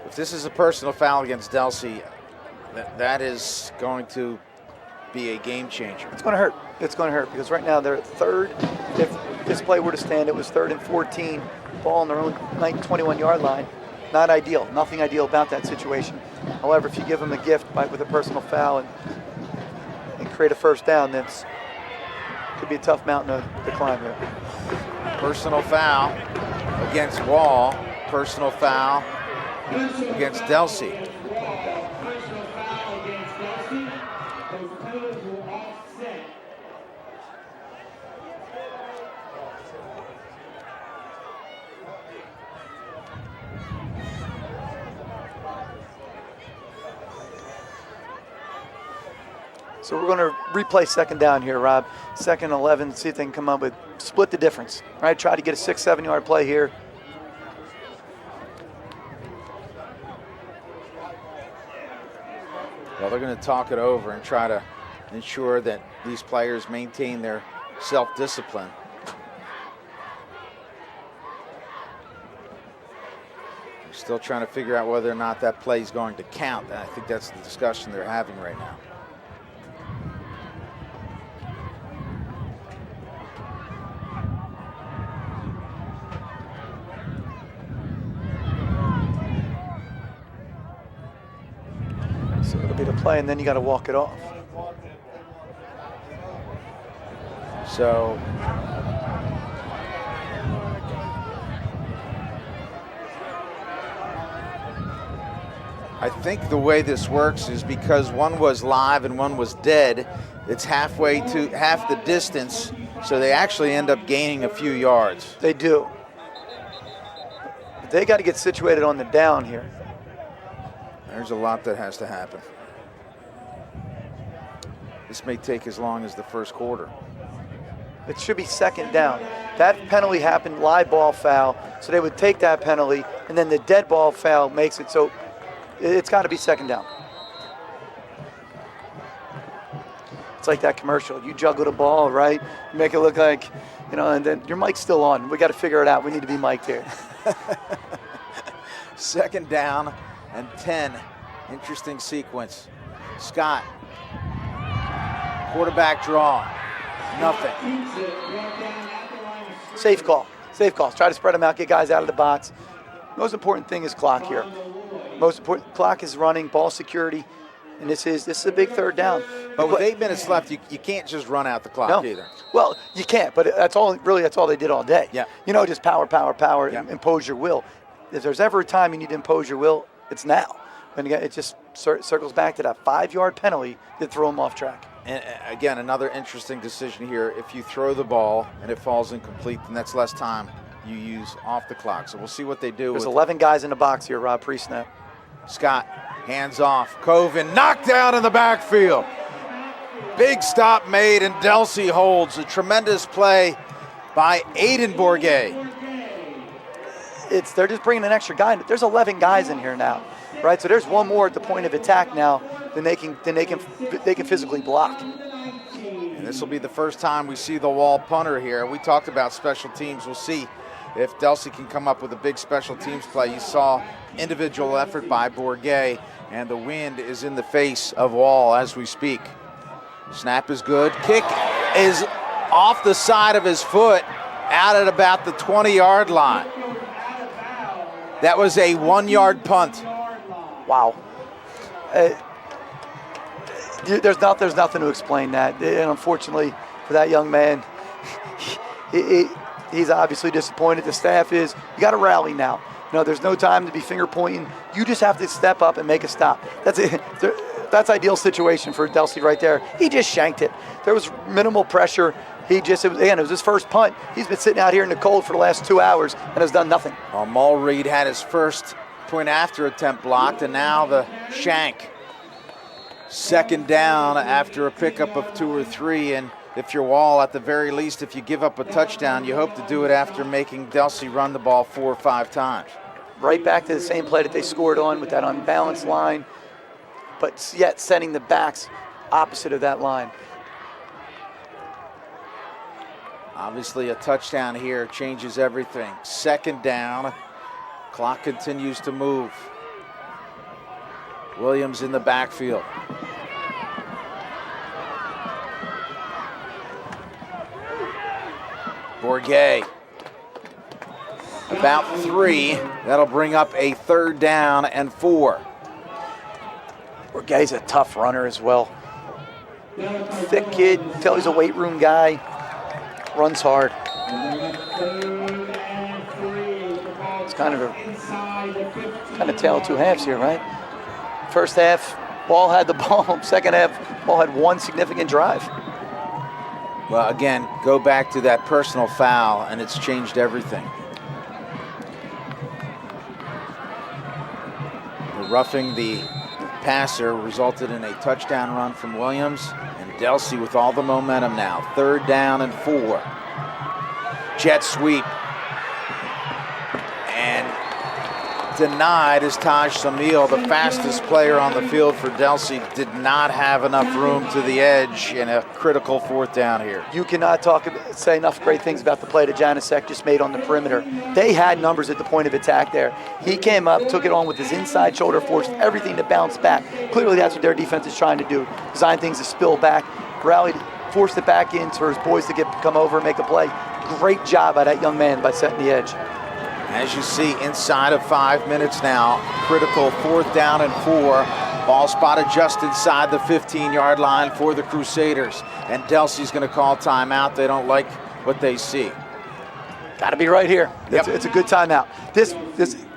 If this is a personal foul against Delsea, that is going to be a game changer. It's going to hurt. It's going to hurt because right now they're 3rd. If this play were to stand, it was 3rd and 14. Ball on their own 21-yard line. Not ideal. Nothing ideal about that situation. However, if you give them a gift with a personal foul and create a 1st down, that's could be a tough mountain to climb here. Personal foul against Wall. Personal foul against Delsea. So we're going to replay 2nd down here, Rob. 2nd 11, see if they can come up with, split the difference, right? Try to get a 6-7 yard play here. Well, they're going to talk it over and try to ensure that these players maintain their self-discipline. They're still trying to figure out whether or not that play is going to count. And I think that's the discussion they're having right now. So it'll be the play, and then you got to walk it off. So I think the way this works is because one was live and one was dead, it's halfway to half the distance, so they actually end up gaining a few yards. They do. But they got to get situated on the down here. There's a lot that has to happen. This may take as long as the 1st quarter. It should be 2nd down. That penalty happened, live ball foul, so they would take that penalty, and then the dead ball foul makes it so it's got to be 2nd down. It's like that commercial. You juggle the ball, right? You make it look like, and then your mic's still on. We got to figure it out. We need to be mic'd here. 2nd down and 10. Interesting sequence. Scott, quarterback draw. Nothing. Safe call. Safe calls. Try to spread them out, get guys out of the box. Most important thing is clock here. Most important, clock is running, ball security, and this is a big 3rd down. But with 8 minutes left, you can't just run out the clock either. Well, you can't, but that's all they did all day. Yeah. Just power, yeah. impose your will. If there's ever a time you need to impose your will, it's now. And again, it's just circles back to that 5-yard penalty that threw him off track. And again, another interesting decision here. If you throw the ball and it falls incomplete, then that's less time you use off the clock. So we'll see what they do. There's 11 guys in the box here, Rob, pre-snap. Scott, hands off. Coven knocked down in the backfield. Big stop made, and Delsea holds. A tremendous play by Aiden Bourget. They're just bringing an extra guy. There's 11 guys in here now, right? So there's one more at the point of attack now than they can physically block. And this will be the first time we see the wall punter here. We talked about special teams. We'll see if Delsea can come up with a big special teams play. You saw individual effort by Bourget, and the wind is in the face of Wall as we speak. Snap is good. Kick is off the side of his foot, out at about the 20-yard line. That was a 1-yard punt. Wow. There's nothing to explain that. And unfortunately for that young man, he's obviously disappointed. The staff is. You got to rally now. There's no time to be finger pointing. You just have to step up and make a stop. That's it. That's ideal situation for Delsea right there. He just shanked it. There was minimal pressure. It was his first punt. He's been sitting out here in the cold for the last 2 hours and has done nothing. Well, Mulreed had his first point after attempt blocked, and now the shank. Second down after a pickup of 2 or 3, and if you're Wall, at the very least, if you give up a touchdown, you hope to do it after making Delsea run the ball 4 or 5 times. Right back to the same play that they scored on with that unbalanced line, but yet sending the backs opposite of that line. Obviously, a touchdown here changes everything. Second down, clock continues to move. Williams in the backfield. Bourget, about 3. That'll bring up a 3rd down and 4. Bourget's a tough runner as well. Thick kid, tell he's a weight room guy. Runs hard. It's kind of tale of 2 halves here, right? First half, Ball had the ball. Second half, Ball had 1 significant drive. Well, again, go back to that personal foul, and it's changed everything. The roughing the passer resulted in a touchdown run from Williams, and Delsea with all the momentum now. 3rd down and 4. Jet sweep. And denied is Taj Samil, the fastest player on the field for Delsea, did not have enough room to the edge in a critical 4th down here. You cannot say enough great things about the play that Janasek just made on the perimeter. They had numbers at the point of attack there. He came up, took it on with his inside shoulder, forced everything to bounce back. Clearly that's what their defense is trying to do. Design things to spill back, rallied, forced it back in for his boys to come over and make a play. Great job by that young man by setting the edge. As you see, inside of 5 minutes now, critical 4th down and 4. Ball spotted just inside the 15-yard line for the Crusaders. And Delsea's going to call timeout. They don't like what they see. Got to be right here. Yep. It's a good timeout. This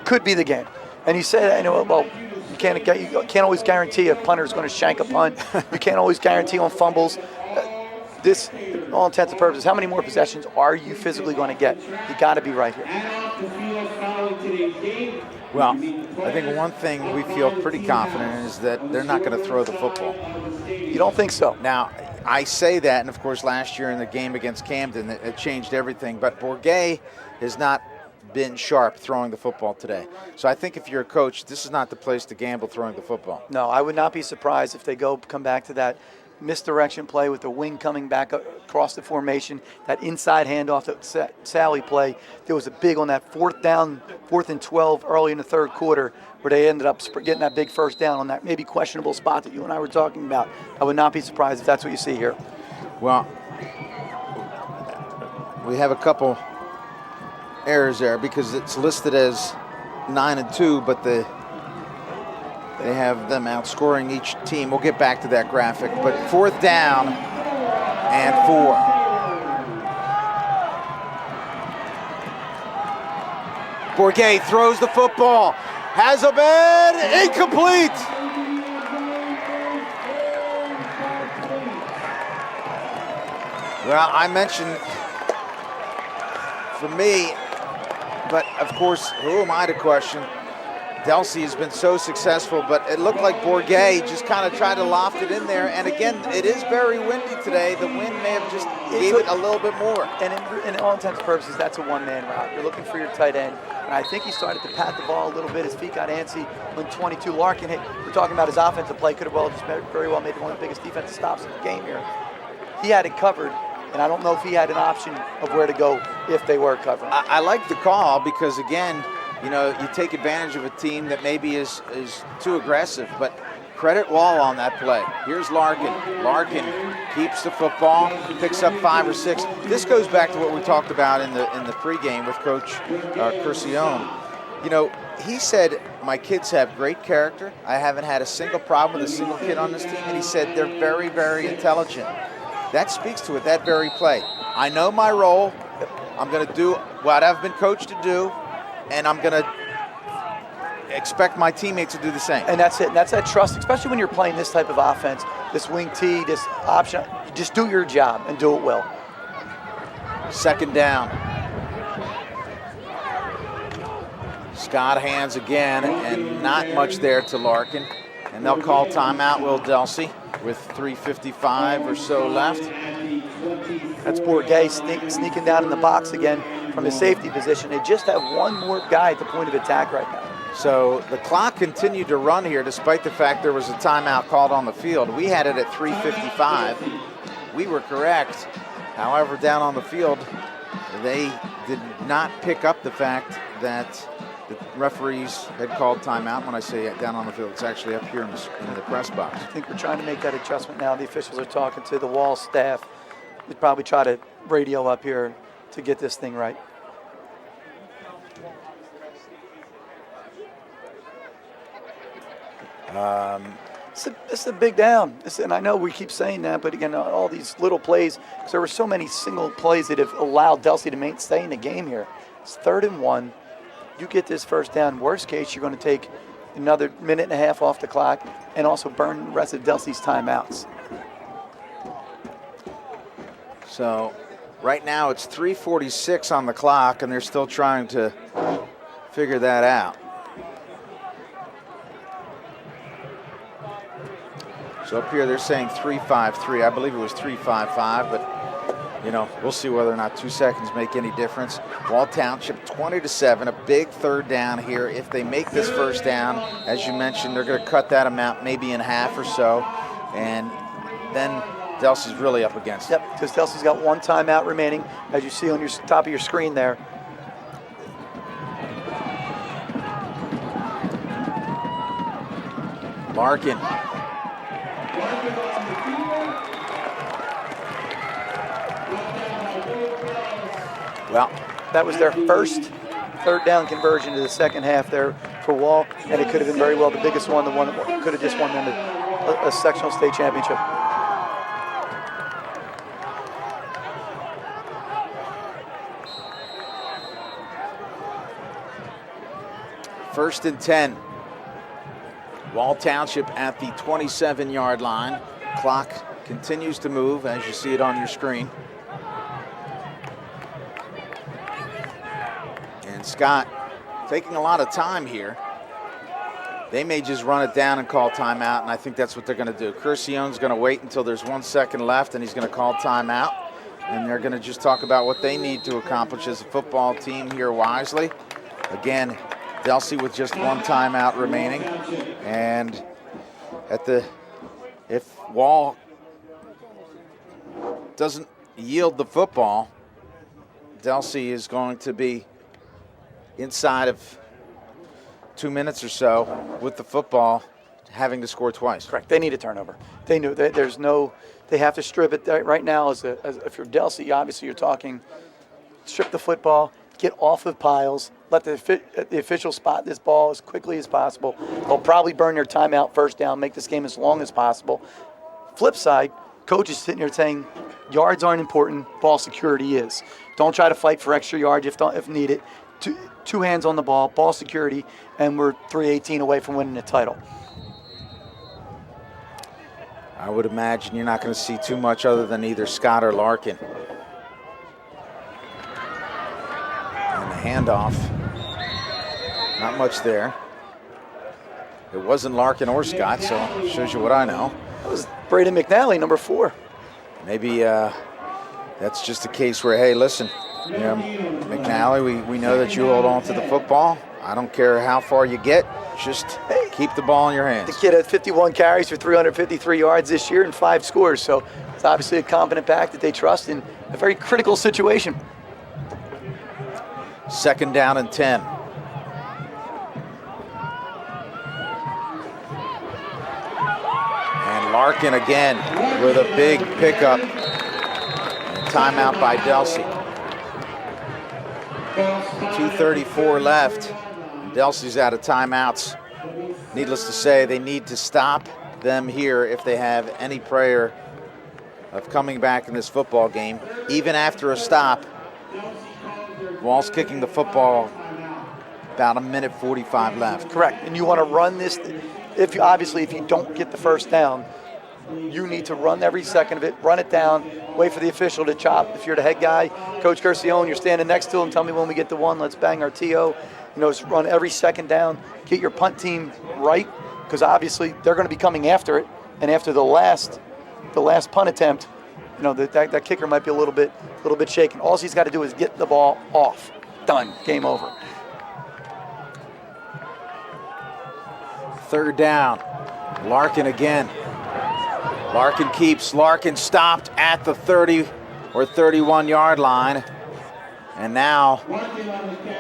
could be the game. And you said, well, you can't always guarantee a punter is going to shank a punt. You can't always guarantee on fumbles. This, all intents and purposes, how many more possessions are you physically going to get? You got to be right here. Well, I think one thing we feel pretty confident in is that they're not going to throw the football. You don't think so? Now, I say that, and of course last year in the game against Camden, it changed everything, but Bourget has not been sharp throwing the football today. So I think if you're a coach, this is not the place to gamble throwing the football. No, I would not be surprised if they come back to that misdirection play with the wing coming back across the formation, that inside handoff, that Sally play. There was a big on that 4th and 12 early in the 3rd quarter where they ended up getting that big 1st down on that maybe questionable spot that you and I were talking about. I would not be surprised if that's what you see here. Well, we have a couple errors there because it's listed as 9 and 2, but they have them outscoring each team. We'll get back to that graphic. But 4th down and 4. Bourget throws the football. Has a man. Incomplete. Well, I mentioned, for me, but of course, who am I to question? Delsea has been so successful, but it looked like Bourget just kind of tried to loft it in there. And again, it is very windy today. The wind may have just gave it a little bit more. And in all intents and purposes, that's a one-man route. You're looking for your tight end. And I think he started to pat the ball a little bit. His feet got antsy when 22 Larkin hit. We're talking about his offensive play. Could have very well made one of the biggest defensive stops in the game here. He had it covered. And I don't know if he had an option of where to go if they were covering. I like the call because, again, you know, you take advantage of a team that maybe is too aggressive, but credit Wall on that play. Here's Larkin. Larkin keeps the football, picks up 5 or 6. This goes back to what we talked about in the pregame with Coach Curcione. You know, he said, my kids have great character. I haven't had a single problem with a single kid on this team. And he said they're very, very intelligent. That speaks to it, that very play. I know my role. I'm going to do what I've been coached to do, and I'm going to expect my teammates to do the same. And that's it. And that's that trust, especially when you're playing this type of offense, this wing T, this option. Just do your job and do it well. Second down. Scott hands again, and not much there to Larkin. And they'll call timeout, Will Delsea, with 3:55 or so left. That's Bourget sneaking down in the box again from his safety position. They just have one more guy at the point of attack right now. So the clock continued to run here despite the fact there was a timeout called on the field. We had it at 3:55. We were correct. However, down on the field, they did not pick up the fact that the referees had called timeout. When I say down on the field, it's actually up here in the press box. I think we're trying to make that adjustment now. The officials are talking to the Wall staff. We'd probably try to radio up here to get this thing right. It's a big down. And I know we keep saying that, but again, all these little plays, because there were so many single plays that have allowed Delsea to stay in the game here. It's 3rd and 1. You get this first down. Worst case, you're going to take another minute and a half off the clock and also burn the rest of Delsea's timeouts. So right now it's 3:46 on the clock, and they're still trying to figure that out. So up here they're saying 3:53. I believe it was 3:55, but you know, we'll see whether or not 2 seconds make any difference. Wall Township 20-7, a big 3rd down here. If they make this first down, as you mentioned, they're going to cut that amount maybe in half or so, and then Delsea's really up against it. Yep, because Delsea's got one timeout remaining, as you see on your top of your screen there. Larkin. Well, that was their first 3rd down conversion to the second half there for Wall, and it could have been very well the biggest one, the one that could have just won them a sectional state championship. First and 10. Wall Township at the 27-yard line. Clock continues to move as you see it on your screen. And Scott taking a lot of time here. They may just run it down and call timeout, and I think that's what they're going to do. Curcione's going to wait until there's 1 second left, and he's going to call timeout. And they're going to just talk about what they need to accomplish as a football team here wisely. Again, Delsea with just one timeout remaining. And if Wall doesn't yield the football, Delsea is going to be inside of 2 minutes or so with the football, having to score twice. Correct. They need a turnover. They knew that there's no. They have to strip it right now. As if you're Delsea, obviously you're talking strip the football, get off of piles, let the official spot this ball as quickly as possible. They'll probably burn their timeout first down, make this game as long as possible. Flip side, coach is sitting here saying yards aren't important, ball security is. Don't try to fight for extra yards if needed. Two hands on the ball security, and we're 3:18 away from winning the title. I would imagine you're not going to see too much other than either Scott or Larkin. And the handoff, not much there. It wasn't Larkin or Scott, so it shows you what I know. That was Braden McNally, number 4. Maybe that's just a case where, hey, listen, you know, McNally, we know that you hold on to the football. I don't care how far you get, just keep the ball in your hands. The kid had 51 carries for 353 yards this year and 5 scores, so it's obviously a competent back that they trust in a very critical situation. 2nd down and 10. And Larkin again with a big pickup. Timeout by Delsea. 2:34 left. Delsea's out of timeouts. Needless to say, they need to stop them here if they have any prayer of coming back in this football game. Even after a stop, Wall's kicking the football about 1:45 left. Correct, and you want to run this. If you don't get the first down, you need to run every second of it, run it down, wait for the official to chop. If you're the head guy, Coach Curcione, you're standing next to him, tell me when we get to 1, let's bang our TO. Just run every second down, get your punt team right, because obviously they're going to be coming after it. And after the last punt attempt, that kicker might be a little bit shaken. All he's got to do is get the ball off. Done. Game over. 3rd down. Larkin again. Larkin keeps. Larkin stopped at the 30 or 31-yard line. And now,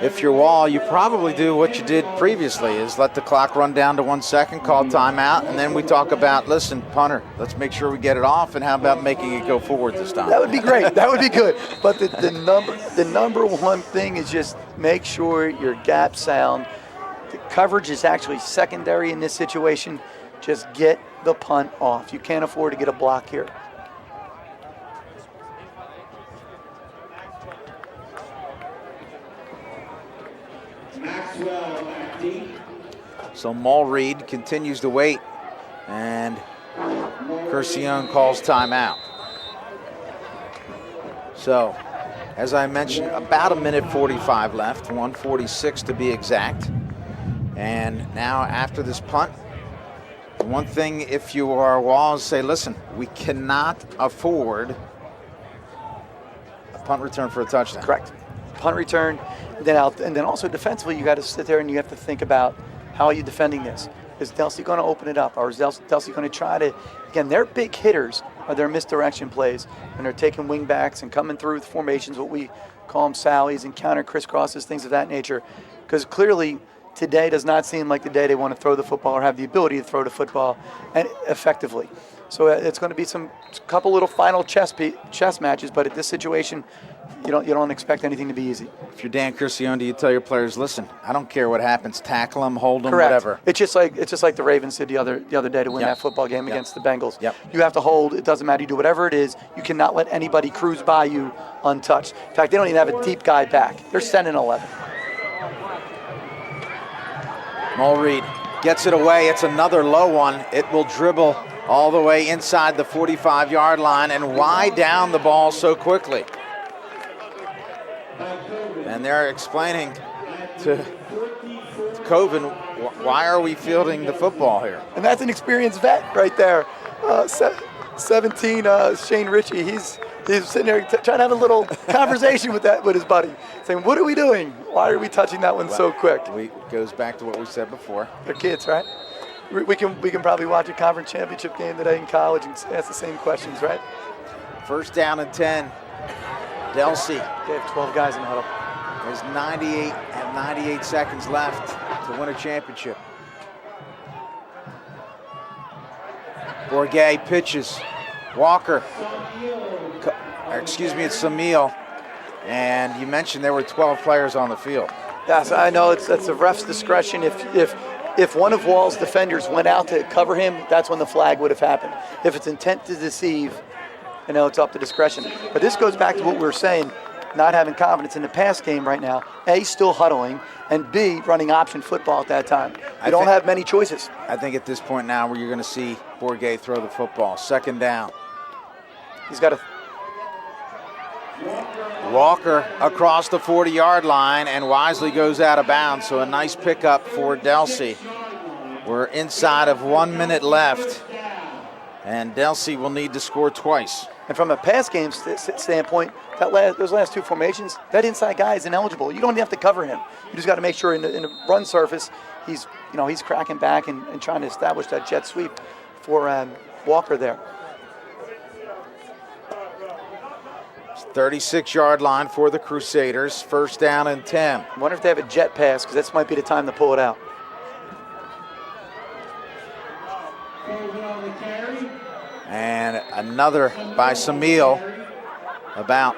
if you're Wall, you probably do what you did previously, is let the clock run down to 1 second, call timeout, and then we talk about, listen, punter, let's make sure we get it off, and how about making it go forward this time? That would be great. That would be good. But the number one thing is just make sure your gap's sound. The coverage is actually secondary in this situation. Just get the punt off. You can't afford to get a block here. So Mulreed continues to wait, and Curcione calls timeout. So, as I mentioned, about 1:45 left, 1:46 to be exact. And now after this punt, one thing if you are Wall is say, listen, we cannot afford a punt return for a touchdown. Correct. Punt return, and then also defensively, you got to sit there and you have to think about how are you defending this? Is Delsea going to open it up, or is Delsea going to try to? Again, their big hitters are their misdirection plays, and they're taking wing backs and coming through with formations, what we call them sallies and counter crisscrosses, things of that nature. Because clearly, today does not seem like the day they want to throw the football or have the ability to throw the football and effectively. So it's going to be a couple little final chess matches, but at this situation, you don't expect anything to be easy. If you're Dan Curcione, do you tell your players, listen, I don't care what happens, tackle them, hold them, Correct. whatever. It's just like the Ravens did the other day to win that football game against the Bengals. Yep. You have to hold. It doesn't matter. You do whatever it is. You cannot let anybody cruise by you untouched. In fact, they don't even have a deep guy back. They're sending 11. Mulreed gets it away. It's another low one. It will dribble all the way inside the 45-yard line. And why down the ball so quickly? And they're explaining to Coven, why are we fielding the football here? And that's an experienced vet right there. 17, Shane Ritchie. He's sitting there trying to have a little conversation with his buddy, saying, "What are we doing? Why are we touching that one so quick?" It goes back to what we said before. They're kids, right? We can probably watch a conference championship game today in college and ask the same questions, right? 1st down and 10. Delsea. They have 12 guys in the huddle. There's 98 seconds left to win a championship. Bourget pitches. Walker. It's Samil. And you mentioned there were 12 players on the field. Yes, I know that's the ref's discretion. If one of Wall's defenders went out to cover him, that's when the flag would have happened. If it's intent to deceive, it's up to discretion. But this goes back to what we were saying. not having confidence in the pass game right now. A, still huddling, and B, running option football at that time. You don't have many choices. I think at this point now where you're going to see Bourget throw the football. Second down. He's got a Walker across the 40-yard line, and wisely goes out of bounds, so a nice pickup for Delsea. We're inside of 1 minute left, and Delsea will need to score twice. And from a pass game standpoint, those last two formations, that inside guy is ineligible. You don't have to cover him. You just got to make sure in the run surface, he's cracking back and trying to establish that jet sweep for Walker there. 36-yard line for the Crusaders. First down and 10. I wonder if they have a jet pass, because this might be the time to pull it out. And another by Samil, about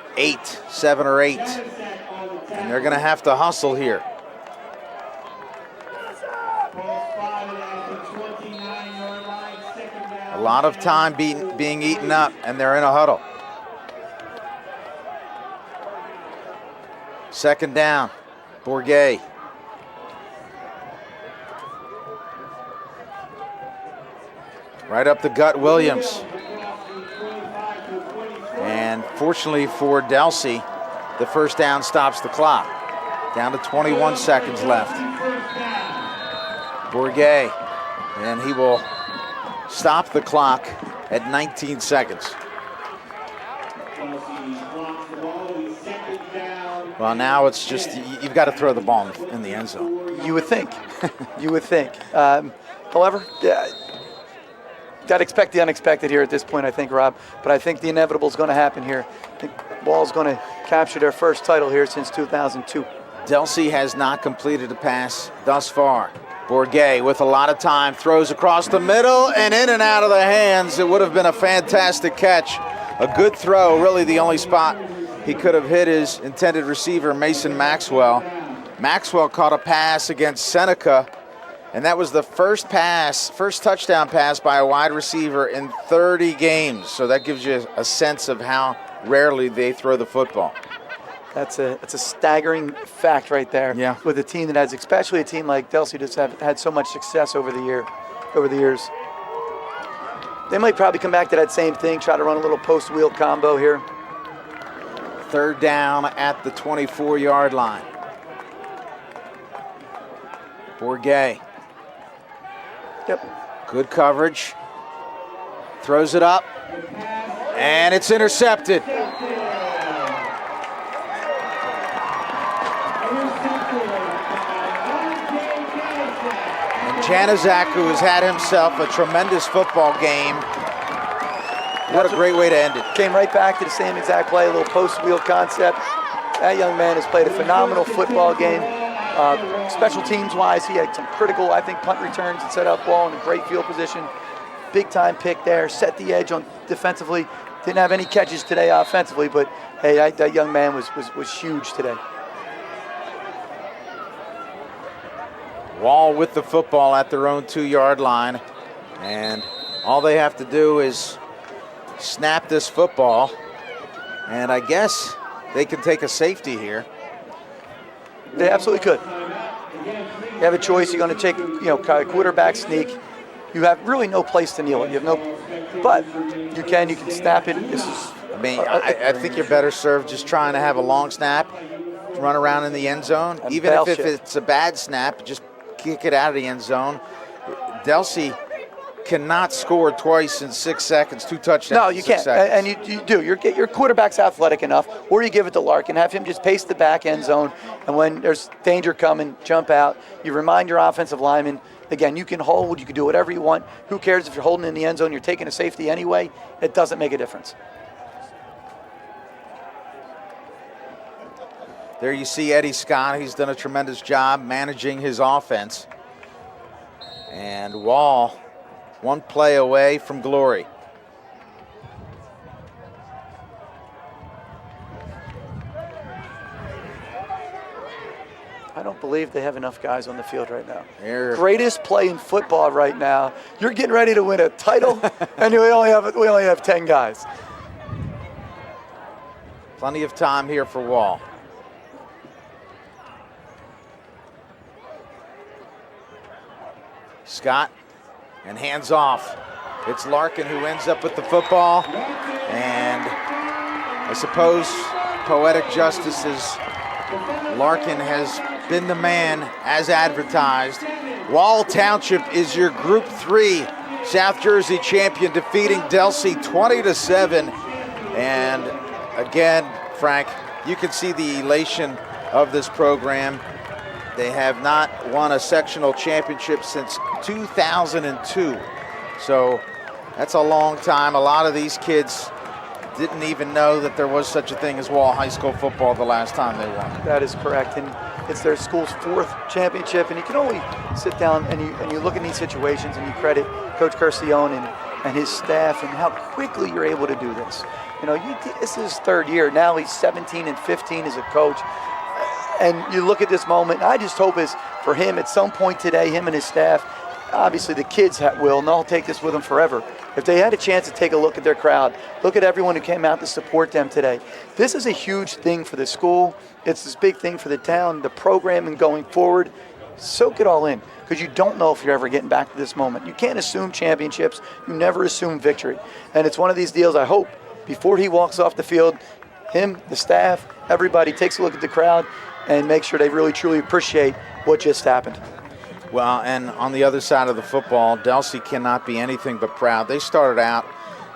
7 or 8. And they're going to have to hustle here. A lot of time being eaten up, and they're in a huddle. Second down, Bourget. Right up the gut, Williams. And fortunately for Delsea, the first down stops the clock. Down to 21 seconds left. Bourget, and he will stop the clock at 19 seconds. Well, now it's just, you've got to throw the ball in the end zone. You would think. You would think. However, got to expect the unexpected here at this point, I think, Rob. But I think the inevitable is going to happen here. I think Wall's going to capture their first title here since 2002. Delsea has not completed a pass thus far. Bourget, with a lot of time, throws across the middle and in and out of the hands. It would have been a fantastic catch. A good throw, really the only spot he could have hit his intended receiver, Mason Maxwell. Maxwell caught a pass against Seneca, and that was the first touchdown pass by a wide receiver in 30 games. So that gives you a sense of how rarely they throw the football. That's a staggering fact right there. Yeah. With a team that has, especially a team like Delsea, that's had so much success over the years. They might probably come back to that same thing, try to run a little post-wheel combo here. Third down at the 24-yard line. Bourget. Yep. Good coverage. Throws it up. And it's intercepted. And Janazaku has had himself a tremendous football game. What a great way to end it. Came right back to the same exact play, a little post-wheel concept. That young man has played a phenomenal football game. Special teams-wise, he had some critical, I think, punt returns and set up ball in a great field position. Big-time pick there, set the edge on defensively. Didn't have any catches today offensively, but hey, that young man was huge today. Wall with the football at their own 2-yard line, and all they have to do is snap this football, and I guess they can take a safety here. They absolutely could. You have a choice. You're going to take, quarterback sneak. You have really no place to kneel it. But you can snap it. I think you're better served just trying to have a long snap, run around in the end zone. Even if it's a bad snap, just kick it out of the end zone. Delsea cannot score twice in 6 seconds, 2 touchdowns. No, you can't. And you do. Your quarterback's athletic enough, or you give it to Larkin, have him just pace the back end zone, and when there's danger coming, jump out. You remind your offensive lineman, again, you can hold, you can do whatever you want. Who cares if you're holding in the end zone, you're taking a safety anyway? It doesn't make a difference. There you see Eddie Scott. He's done a tremendous job managing his offense. And Wall, one play away from glory. I don't believe they have enough guys on the field right now. Here. Greatest play in football right now. You're getting ready to win a title, and we only have 10 guys. Plenty of time here for Wall. Scott, and hands off. It's Larkin who ends up with the football, and I suppose poetic justice is Larkin has been the man as advertised. Wall Township is your Group 3 South Jersey champion, defeating Delsea 20-7. And again, Frank, you can see the elation of this program. They have not won a sectional championship since 2002. So that's a long time. A lot of these kids didn't even know that there was such a thing as Wall High School football the last time they won. That is correct, and it's their school's 4th championship, and you can only sit down and you look at these situations and you credit Coach Curcione and his staff and how quickly you're able to do this. You know, this is his 3rd year. Now he's 17 and 15 as a coach. And you look at this moment, I just hope is for him at some point today, him and his staff, obviously the kids will, and they'll take this with them forever. If they had a chance to take a look at their crowd, look at everyone who came out to support them today. This is a huge thing for the school. It's this big thing for the town, the program, and going forward. Soak it all in, because you don't know if you're ever getting back to this moment. You can't assume championships. You never assume victory. And it's one of these deals, I hope, before he walks off the field, him, the staff, everybody takes a look at the crowd and make sure they really, truly appreciate what just happened. Well, and on the other side of the football, Delsea cannot be anything but proud. They started out,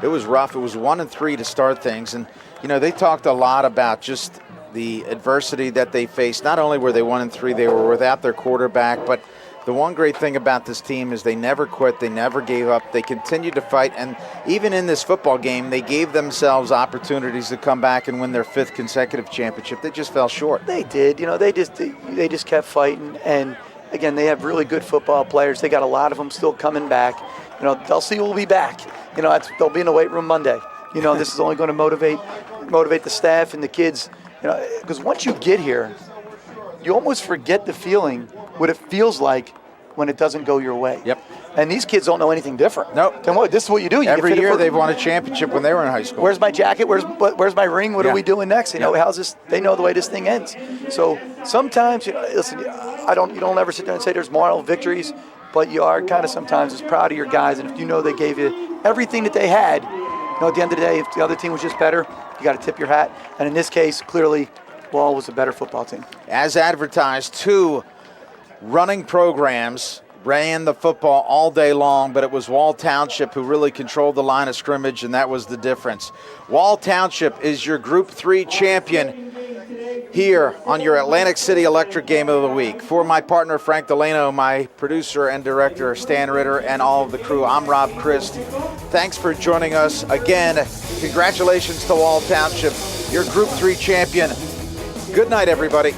it was rough. It was 1-3 to start things. And, you know, they talked a lot about just the adversity that they faced. Not only were they 1-3, they were without their quarterback, but the one great thing about this team is they never quit, they never gave up, they continued to fight, and even in this football game, they gave themselves opportunities to come back and win their 5th consecutive championship. They just fell short. They did. You know, they just kept fighting, and again, they have really good football players. They got a lot of them still coming back. You know, Delsea will be back. You know, they'll be in the weight room Monday. You know, this is only going to motivate the staff and the kids. You know, because once you get here, you almost forget the feeling, what it feels like when it doesn't go your way. Yep. And these kids don't know anything different. Nope. Then what? This is what you do. Every year they've won a championship when they were in high school. Where's my jacket? Where's my ring? What are we doing next? You know, how's this? They know the way this thing ends. So sometimes, you know, listen, you don't ever sit there and say there's moral victories, but you are kind of sometimes just proud of your guys. And if you know they gave you everything that they had, you know, at the end of the day, if the other team was just better, you got to tip your hat. And in this case, clearly, Wall was a better football team. As advertised, 2 running programs ran the football all day long, but it was Wall Township who really controlled the line of scrimmage, and that was the difference. Wall Township is your Group 3 champion here on your Atlantic City Electric Game of the Week. For my partner, Frank DeLano, my producer and director, Stan Ritter, and all of the crew, I'm Rob Christ. Thanks for joining us. Again, congratulations to Wall Township, your Group 3 champion. Good night, everybody.